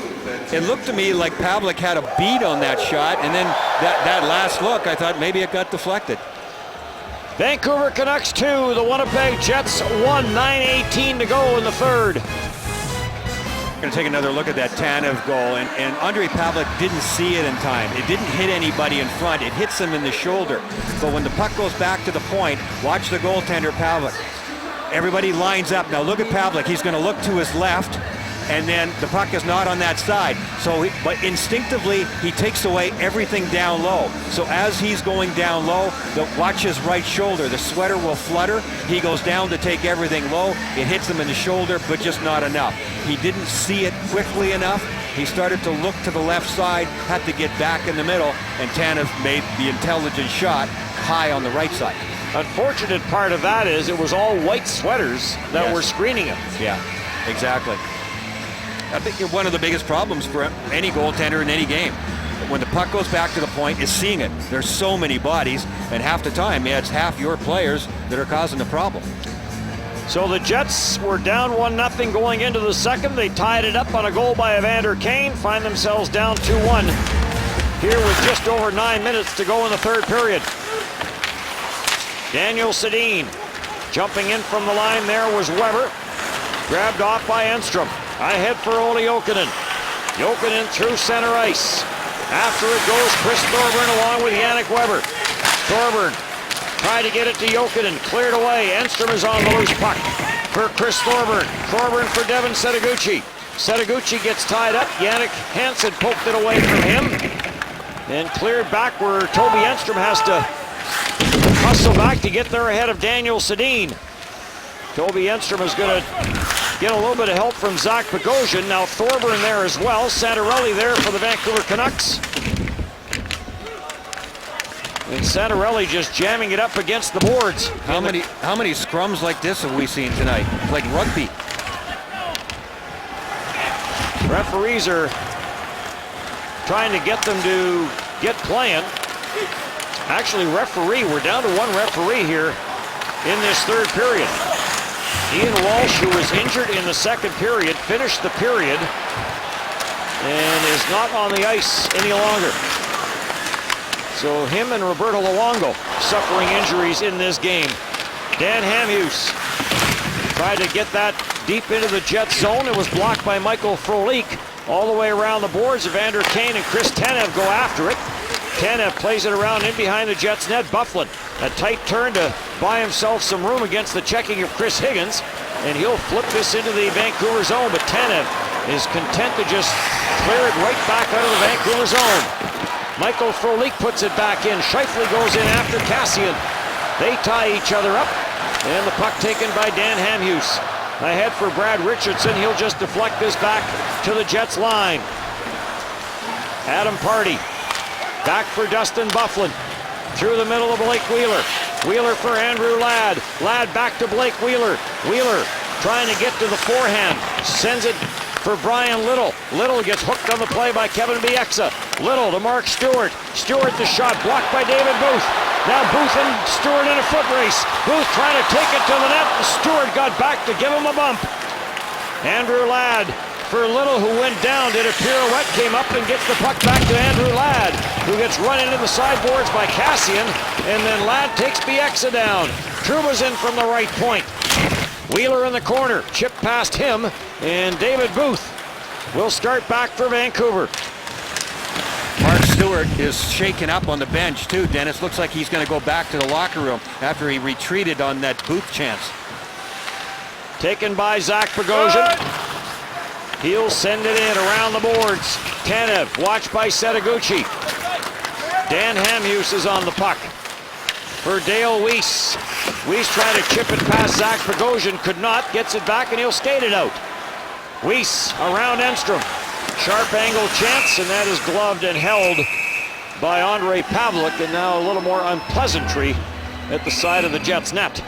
It looked to me like Pavelec had a beat on that shot, and then that last look, I thought maybe it got deflected. Vancouver Canucks 2, the Winnipeg Jets 1, 9:18 to go in the third. Going to take another look at that Tanev goal, and Ondrej Pavelec didn't see it in time. It didn't hit anybody in front. It hits him in the shoulder. But when the puck goes back to the point, watch the goaltender, Pavelec. Everybody lines up. Now look at Pavelec. He's going to look to his left, and then the puck is not on that side. So, but instinctively, he takes away everything down low. So as he's going down low, watch his right shoulder. The sweater will flutter. He goes down to take everything low. It hits him in the shoulder, but just not enough. He didn't see it quickly enough. He started to look to the left side, had to get back in the middle, and Tanev made the intelligent shot high on the right side. Unfortunate part of that is it was all white sweaters that were screening him. Yeah, exactly. I think one of the biggest problems for any goaltender in any game, when the puck goes back to the point, is seeing it. There's so many bodies, and half the time, it's half your players that are causing the problem. So the Jets were down 1-0 going into the second. They tied it up on a goal by Evander Kane, find themselves down 2-1 here with just over 9 minutes to go in the third period. Daniel Sedin jumping in from the line there was Weber. Grabbed off by Enstrom. Ahead for Olli Jokinen. Jokinen through center ice. After it goes Chris Thorburn along with Yannick Weber. Thorburn tried to get it to Jokinen. Cleared away. Enstrom is on the loose puck for Chris Thorburn. Thorburn for Devin Setoguchi. Setoguchi gets tied up. Jannik Hansen poked it away from him. And cleared back where Toby Enstrom has to hustle back to get there ahead of Daniel Sedin. Toby Enstrom is going to get a little bit of help from Zach Bogosian. Now Thorburn there as well. Santorelli there for the Vancouver Canucks. And Santorelli just jamming it up against the boards. How many scrums like this have we seen tonight? Like rugby. Referees are trying to get them to get playing. Actually, we're down to one referee here in this third period. Ian Walsh, who was injured in the second period, finished the period and is not on the ice any longer. So him and Roberto Luongo suffering injuries in this game. Dan Hamhuis tried to get that deep into the Jets zone. It was blocked by Michael Frolik. All the way around the boards, Evander Kane and Chris Tanev go after it. Tanev plays it around in behind the Jets net. Byfuglien, a tight turn to buy himself some room against the checking of Chris Higgins, and he'll flip this into the Vancouver zone, but Tanev is content to just clear it right back out of the Vancouver zone. Michael Frolik puts it back in. Scheifele goes in after Kassian. They tie each other up, and the puck taken by Dan Hamhuis. Ahead for Brad Richardson. He'll just deflect this back to the Jets line. Adam Pardy back for Dustin Byfuglien. Through the middle of Blake Wheeler. Wheeler for Andrew Ladd. Ladd back to Blake Wheeler. Wheeler trying to get to the forehand. Sends it for Brian Little. Little gets hooked on the play by Kevin Bieksa. Little to Mark Stewart. Stewart the shot blocked by David Booth. Now Booth and Stewart in a foot race. Booth trying to take it to the net. Stewart got back to give him a bump. Andrew Ladd for Little, who went down, did a pirouette, came up and gets the puck back to Andrew Ladd, who gets run into the sideboards by Kassian, and then Ladd takes Bieksa down. Trouba's in from the right point. Wheeler in the corner, chip past him, and David Booth will start back for Vancouver. Mark Stewart is shaken up on the bench too, Dennis. Looks like he's going to go back to the locker room after he retreated on that Booth chance. Taken by Zach Bogosian. He'll send it in around the boards. Tanev, watched by Setaguchi. Dan Hamhuis is on the puck. For Dale Weiss. Weiss trying to chip it past Zach Bogosian, could not, gets it back and he'll skate it out. Weiss around Enstrom. Sharp angle chance, and that is gloved and held by Andre Pavlik, and now a little more unpleasantry at the side of the Jets net.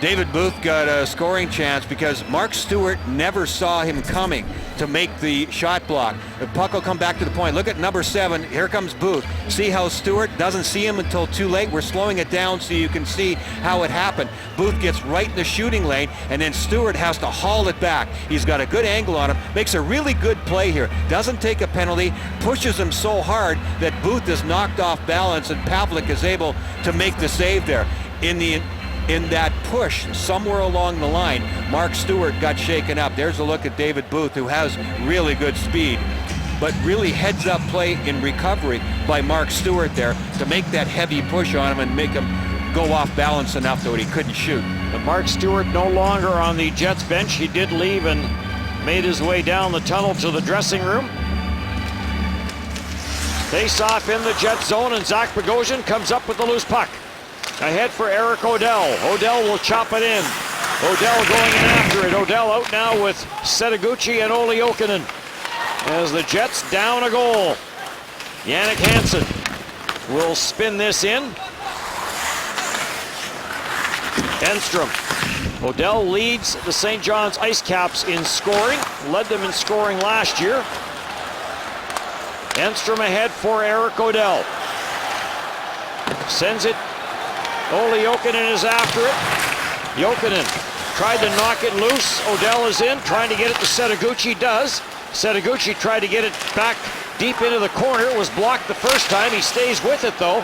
David Booth got a scoring chance because Mark Stewart never saw him coming to make the shot block. The puck will come back to the point. Look at number 7. Here comes Booth. See how Stewart doesn't see him until too late? We're slowing it down so you can see how it happened. Booth gets right in the shooting lane, and then Stewart has to haul it back. He's got a good angle on him. Makes a really good play here. Doesn't take a penalty. Pushes him so hard that Booth is knocked off balance, and Pavlik is able to make the save there. In that push, somewhere along the line, Mark Stewart got shaken up. There's a look at David Booth, who has really good speed, but really heads-up play in recovery by Mark Stewart there to make that heavy push on him and make him go off balance enough that he couldn't shoot. But Mark Stewart no longer on the Jets bench. He did leave and made his way down the tunnel to the dressing room. Face-off in the Jet zone, and Zach Bogosian comes up with the loose puck. Ahead for Eric Odell. Odell will chop it in. Odell going in after it. Odell out now with Setaguchi and Olli Jokinen as the Jets down a goal. Jannik Hansen will spin this in. Enstrom. Odell leads the St. John's Ice Caps in scoring. Led them in scoring last year. Enstrom ahead for Eric Odell. Sends it. Olli Jokinen is after it. Jokinen tried to knock it loose. Odell is in, trying to get it to Setaguchi. Does. Setaguchi tried to get it back deep into the corner. It was blocked the first time. He stays with it, though.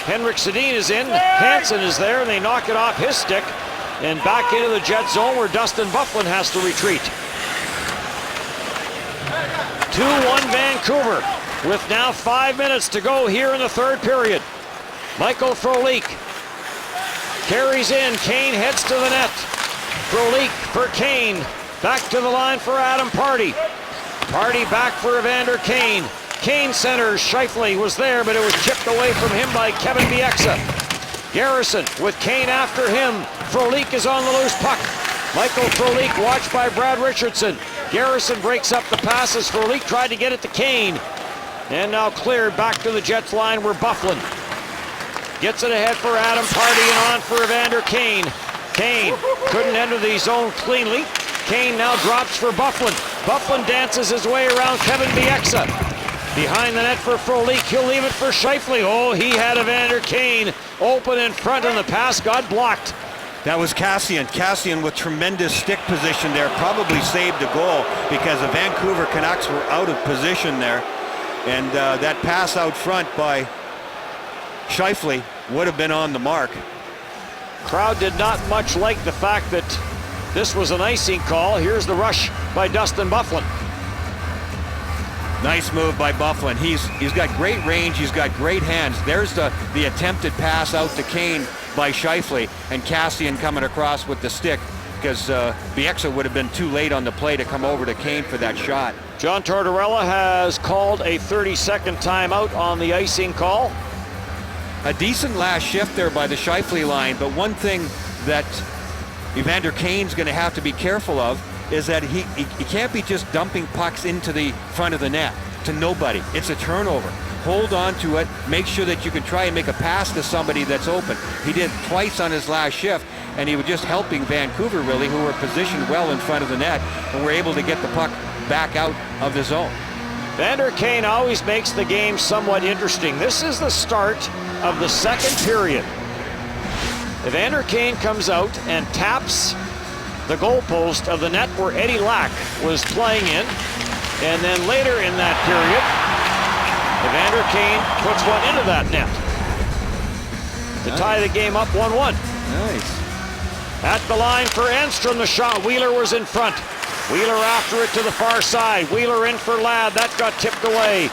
Henrik Sedin is in. Hansen is there, and they knock it off his stick. And back into the Jet zone where Dustin Byfuglien has to retreat. 2-1 Vancouver with now 5 minutes to go here in the third period. Michael Frolik carries in. Kane heads to the net. Frolik for Kane. Back to the line for Adam Pardy. Pardy back for Evander Kane. Kane centers. Scheifele was there, but it was chipped away from him by Kevin Bieksa. Garrison with Kane after him. Frolik is on the loose puck. Michael Frolik watched by Brad Richardson. Garrison breaks up the passes. Frolik tried to get it to Kane. And now cleared back to the Jets line where Byfuglien gets it ahead for Adam Pardy and on for Evander Kane. Kane couldn't enter the zone cleanly. Kane now drops for Byfuglien. Byfuglien dances his way around Kevin Bieksa. Behind the net for Frolik. He'll leave it for Scheifele. Oh, he had Evander Kane open in front and the pass got blocked. That was Cassian. Cassian with tremendous stick position there, probably saved a goal because the Vancouver Canucks were out of position there. And that pass out front by Scheifele would have been on the mark. Crowd did not much like the fact that this was an icing call. Here's the rush by Dustin Byfuglien. Nice move by Byfuglien. He's got great range. He's got great hands. There's the attempted pass out to Kane by Scheifele, and Cassian coming across with the stick because Bieksa would have been too late on the play to come over to Kane for that shot. John Tortorella has called a 30-second timeout on the icing call. A decent last shift there by the Scheifele line, but one thing that Evander Kane's going to have to be careful of is that he can't be just dumping pucks into the front of the net to nobody. It's a turnover. Hold on to it. Make sure that you can try and make a pass to somebody that's open. He did twice on his last shift, and he was just helping Vancouver, really, who were positioned well in front of the net and were able to get the puck back out of the zone. Evander Kane always makes the game somewhat interesting. This is the start of the second period. Evander Kane comes out and taps the goalpost of the net where Eddie Lack was playing in. And then later in that period, Evander Kane puts one into that net to tie the game up 1-1. Nice. At the line for Enstrom, the shot. Wheeler was in front. Wheeler after it to the far side. Wheeler in for Ladd. That got tipped away.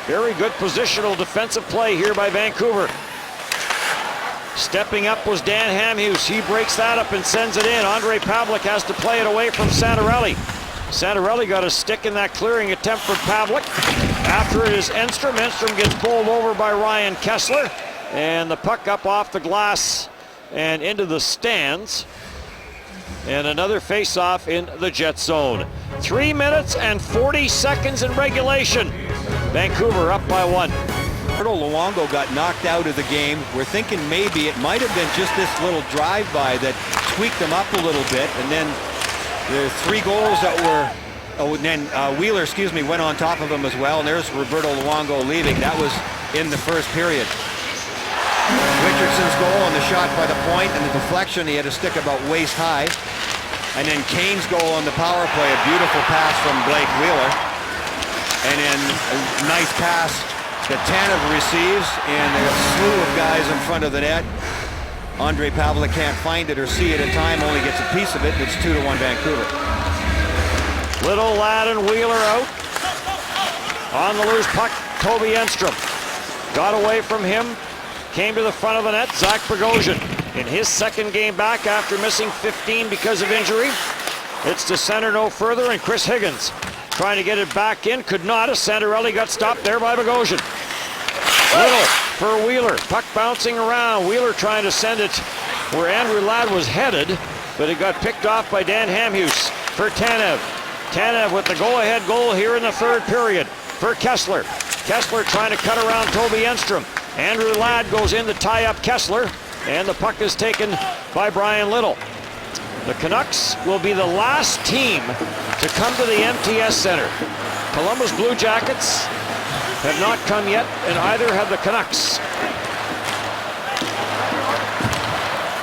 Very good positional defensive play here by Vancouver. Stepping up was Dan Hamhuis. He breaks that up and sends it in. Ondrej Pavelec has to play it away from Santorelli. Santorelli got a stick in that clearing attempt for Pavelec. After it is Enstrom. Enstrom gets bowled over by Ryan Kesler. And the puck up off the glass and into the stands. And another face-off in the Jet zone. 3 minutes and 40 seconds in regulation. Vancouver up by 1. Roberto Luongo got knocked out of the game. We're thinking maybe it might have been just this little drive-by that tweaked him up a little bit. And then the 3 goals that were, and then Wheeler, went on top of him as well. And there's Roberto Luongo leaving. That was in the first period. Richardson's goal and the shot by the point and the deflection, he had a stick about waist high. And then Kane's goal on the power play, a beautiful pass from Blake Wheeler. And then a nice pass that Tanev receives, and a slew of guys in front of the net. Ondrej Pavelec can't find it or see it in time, only gets a piece of it, and it's 2-1 Vancouver. Little Ladd and Wheeler out. On the loose puck, Toby Enstrom. Got away from him, came to the front of the net, Zach Bogosian. In his second game back after missing 15 because of injury. It's to center no further, and Chris Higgins trying to get it back in, could not, as Santorelli got stopped there by Bogosian. Little for Wheeler, puck bouncing around. Wheeler trying to send it where Andrew Ladd was headed, but it got picked off by Dan Hamhuis for Tanev. Tanev with the go-ahead goal here in the third period for Kesler. Kesler trying to cut around Toby Enstrom. Andrew Ladd goes in to tie up Kesler, and the puck is taken by Brian Little. The Canucks will be the last team to come to the MTS Center. Columbus Blue Jackets have not come yet, and either have the Canucks.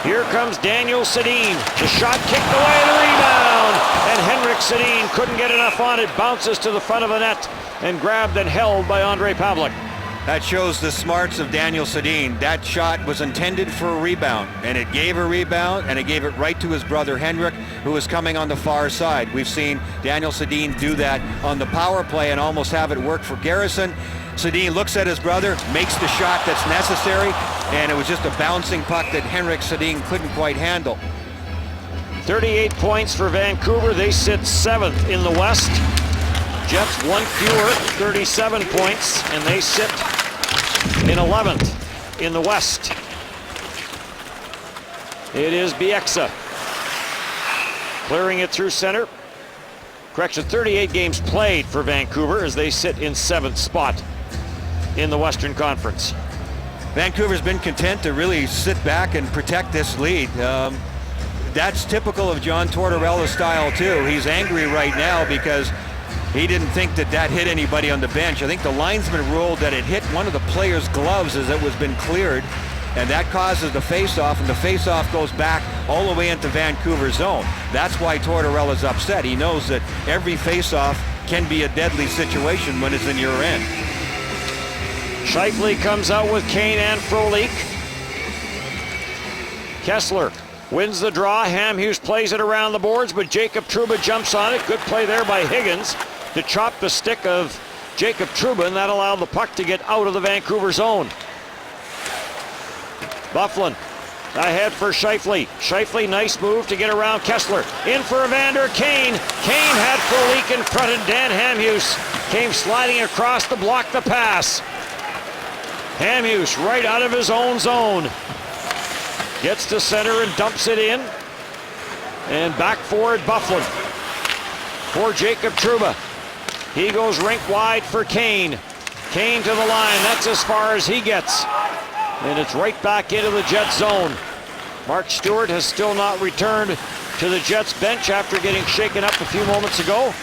Here comes Daniel Sedin. The shot kicked away, the rebound, and Henrik Sedin couldn't get enough on it. Bounces to the front of the net and grabbed and held by Ondrej Pavelec. That shows the smarts of Daniel Sedin. That shot was intended for a rebound, and it gave a rebound, and it gave it right to his brother Henrik, who was coming on the far side. We've seen Daniel Sedin do that on the power play and almost have it work for Garrison. Sedin looks at his brother, makes the shot that's necessary, and it was just a bouncing puck that Henrik Sedin couldn't quite handle. 38 points for Vancouver. They sit 7th in the West. Jets 1 fewer, 37 points, and they sit in 11th in the West. It is Bieksa clearing it through center. Correction, 38 games played for Vancouver as they sit in 7th spot in the Western Conference. Vancouver's been content to really sit back and protect this lead. That's typical of John Tortorella's style too. He's angry right now because he didn't think that hit anybody on the bench. I think the linesman ruled that it hit one of the players' gloves as it was been cleared. and that causes the face-off, and the face-off goes back all the way into Vancouver zone. That's why Tortorella's upset. He knows that every face-off can be a deadly situation when it's in your end. Scheifele comes out with Kane and Frolik. Kessler wins the draw. Hamhuis plays it around the boards, but Jacob Trouba jumps on it. Good play there by Higgins to chop the stick of Jacob Trouba, and that allowed the puck to get out of the Vancouver zone. Byfuglien ahead for Scheifele. Scheifele, nice move to get around Kessler. In for Evander Kane. Kane had Frolik in front, and Dan Hamhuis came sliding across to block the pass. Hamhuis right out of his own zone. Gets to center and dumps it in. And back forward, Byfuglien for Jacob Trouba. He goes rink wide for Kane. Kane to the line. That's as far as he gets. And it's right back into the Jets zone. Mark Stewart has still not returned to the Jets bench after getting shaken up a few moments ago.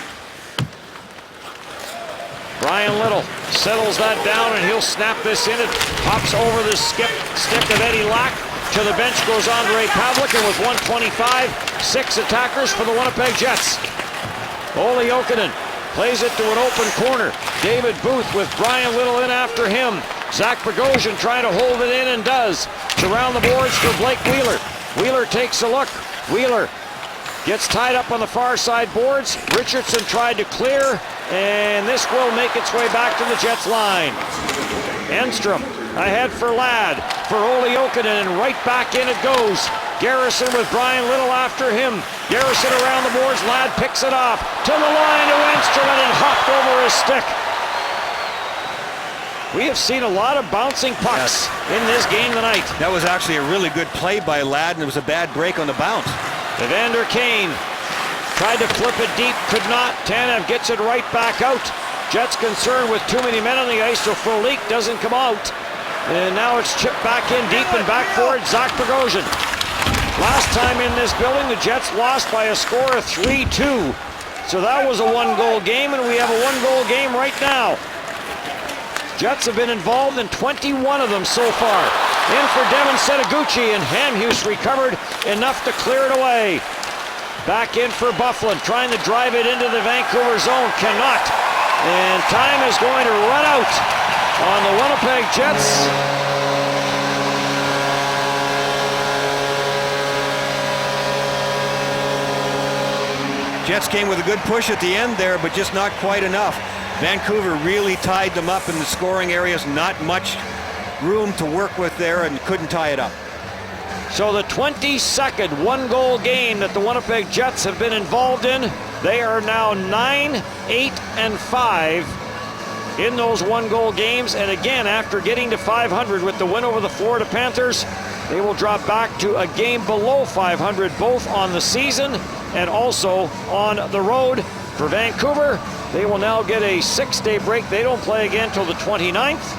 Brian Little settles that down, and he'll snap this in. It pops over the stick of Eddie Lack. To the bench goes Andre Pavlik, and with 1:25, 6 attackers for the Winnipeg Jets. Olli Jokinen plays it to an open corner. David Booth with Brian Little in after him. Zach Bogosian trying to hold it in, and does. It's around the boards for Blake Wheeler. Wheeler takes a look. Wheeler gets tied up on the far side boards. Richardson tried to clear, and this will make its way back to the Jets line. Enstrom ahead for Ladd, for Olli Jokinen, and right back in it goes. Garrison with Brian Little after him. Garrison around the boards. Ladd picks it off to the line to Enstrom, and hopped over his stick. We have seen a lot of bouncing pucks in this game tonight. That was actually a really good play by Ladd, and it was a bad break on the bounce. Evander Kane tried to flip it deep, could not. Tanev gets it right back out. Jets concerned with too many men on the ice, so Frolik doesn't come out. And now it's chipped back in deep and back forward, Zach Bogosian. Last time in this building, the Jets lost by a score of 3-2. So that was a one-goal game, and we have a one-goal game right now. Jets have been involved in 21 of them so far. In for Devin Setoguchi, and Hamhuis recovered enough to clear it away. Back in for Byfuglien, trying to drive it into the Vancouver zone, cannot. And time is going to run out on the Winnipeg Jets. Jets came with a good push at the end there, but just not quite enough. Vancouver really tied them up in the scoring areas. Not much room to work with there, and couldn't tie it up. So the 22nd one-goal game that the Winnipeg Jets have been involved in, they are now 9-8-5 in those one-goal games. And again, after getting to 500 with the win over the Florida Panthers, they will drop back to a game below 500, both on the season and also on the road. For Vancouver, they will now get a 6-day break. They don't play again until the 29th.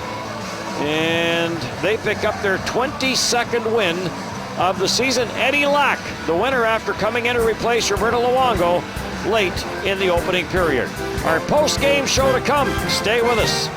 And they pick up their 22nd win of the season. Eddie Lack, the winner after coming in to replace Roberto Luongo late in the opening period. Our post-game show to come. Stay with us.